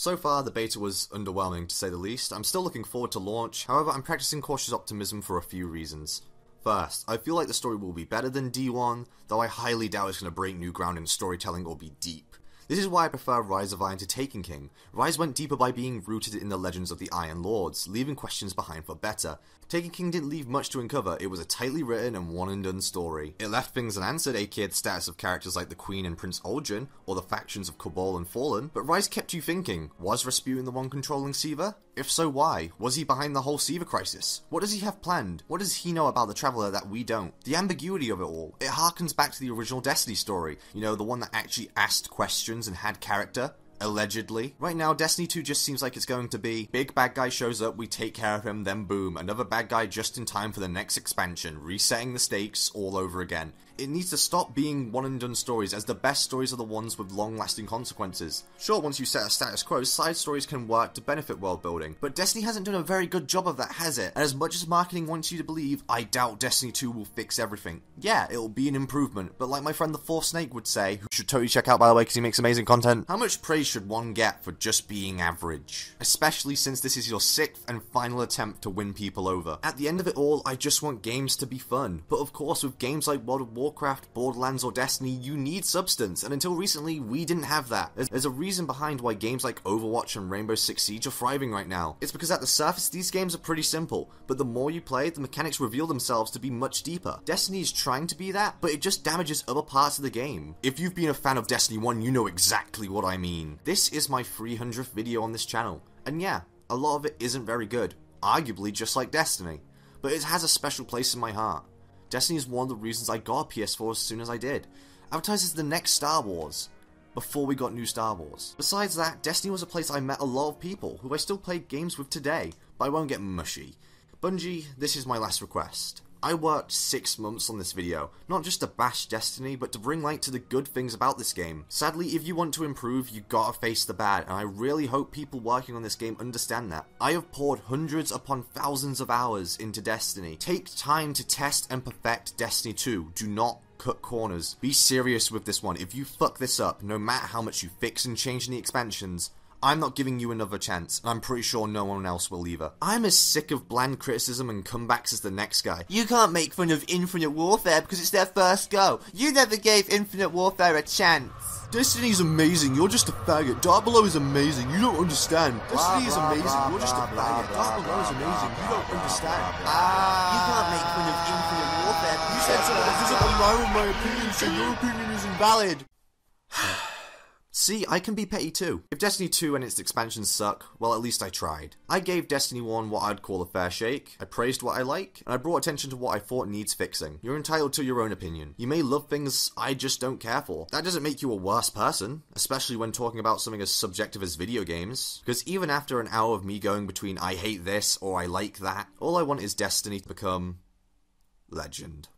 So far, the beta was underwhelming to say the least. I'm still looking forward to launch, however I'm practicing cautious optimism for a few reasons. First, I feel like the story will be better than D1, though I highly doubt it's going to break new ground in storytelling or be deep. This is why I prefer Rise of Iron to Taken King. Rise went deeper by being rooted in the legends of the Iron Lords, leaving questions behind for better. Taken King didn't leave much to uncover, it was a tightly written and one-and-done story. It left things unanswered, aka the status of characters like the Queen and Prince Olgin, or the factions of Cabal and Fallen, but Rise kept you thinking, was Rasputin the one controlling Siva? If so, why? Was he behind the whole Siva crisis? What does he have planned? What does he know about the Traveler that we don't? The ambiguity of it all. It harkens back to the original Destiny story, you know, the one that actually asked questions and had character. Allegedly. Right now, Destiny 2 just seems like it's going to be, big bad guy shows up, we take care of him, then boom, another bad guy just in time for the next expansion, resetting the stakes all over again. It needs to stop being one-and-done stories, as the best stories are the ones with long-lasting consequences. Sure, once you set a status quo, side stories can work to benefit world building, but Destiny hasn't done a very good job of that, has it? And as much as marketing wants you to believe, I doubt Destiny 2 will fix everything. Yeah, it'll be an improvement, but like my friend the Fourth Snake would say, who should totally check out by the way because he makes amazing content, how much praise should one get for just being average? Especially since this is your 6th and final attempt to win people over. At the end of it all, I just want games to be fun. But of course, with games like World of Warcraft, Borderlands, or Destiny, you need substance, and until recently, we didn't have that. There's a reason behind why games like Overwatch and Rainbow Six Siege are thriving right now. It's because at the surface, these games are pretty simple, but the more you play, the mechanics reveal themselves to be much deeper. Destiny is trying to be that, but it just damages other parts of the game. If you've been a fan of Destiny 1, you know exactly what I mean. This is my 300th video on this channel, and yeah, a lot of it isn't very good, arguably just like Destiny, but it has a special place in my heart. Destiny is one of the reasons I got a PS4 as soon as I did. Advertised as the next Star Wars, before we got new Star Wars. Besides that, Destiny was a place I met a lot of people, who I still play games with today, but I won't get mushy. Bungie, this is my last request. I worked 6 months on this video, not just to bash Destiny, but to bring light to the good things about this game. Sadly, if you want to improve, you gotta face the bad, and I really hope people working on this game understand that. I have poured hundreds upon thousands of hours into Destiny. Take time to test and perfect Destiny 2. Do not cut corners. Be serious with this one. If you fuck this up, no matter how much you fix and change in the expansions, I'm not giving you another chance, and I'm pretty sure no one else will either. I'm as sick of bland criticism and comebacks as the next guy. You can't make fun of Infinite Warfare because it's their first go. You never gave Infinite Warfare a chance. Destiny's amazing, you're just a faggot. Dark Below is amazing, you don't understand. Destiny is amazing, you're just a faggot. Dark Below is amazing, you don't understand. You can't make fun of Infinite Warfare. You said something that doesn't align with my opinion, so your opinion is invalid. See, I can be petty too. If Destiny 2 and its expansions suck, well at least I tried. I gave Destiny 1 what I'd call a fair shake, I praised what I like, and I brought attention to what I thought needs fixing. You're entitled to your own opinion. You may love things I just don't care for. That doesn't make you a worse person, especially when talking about something as subjective as video games. Because even after an hour of me going between I hate this or I like that, all I want is Destiny to become legend.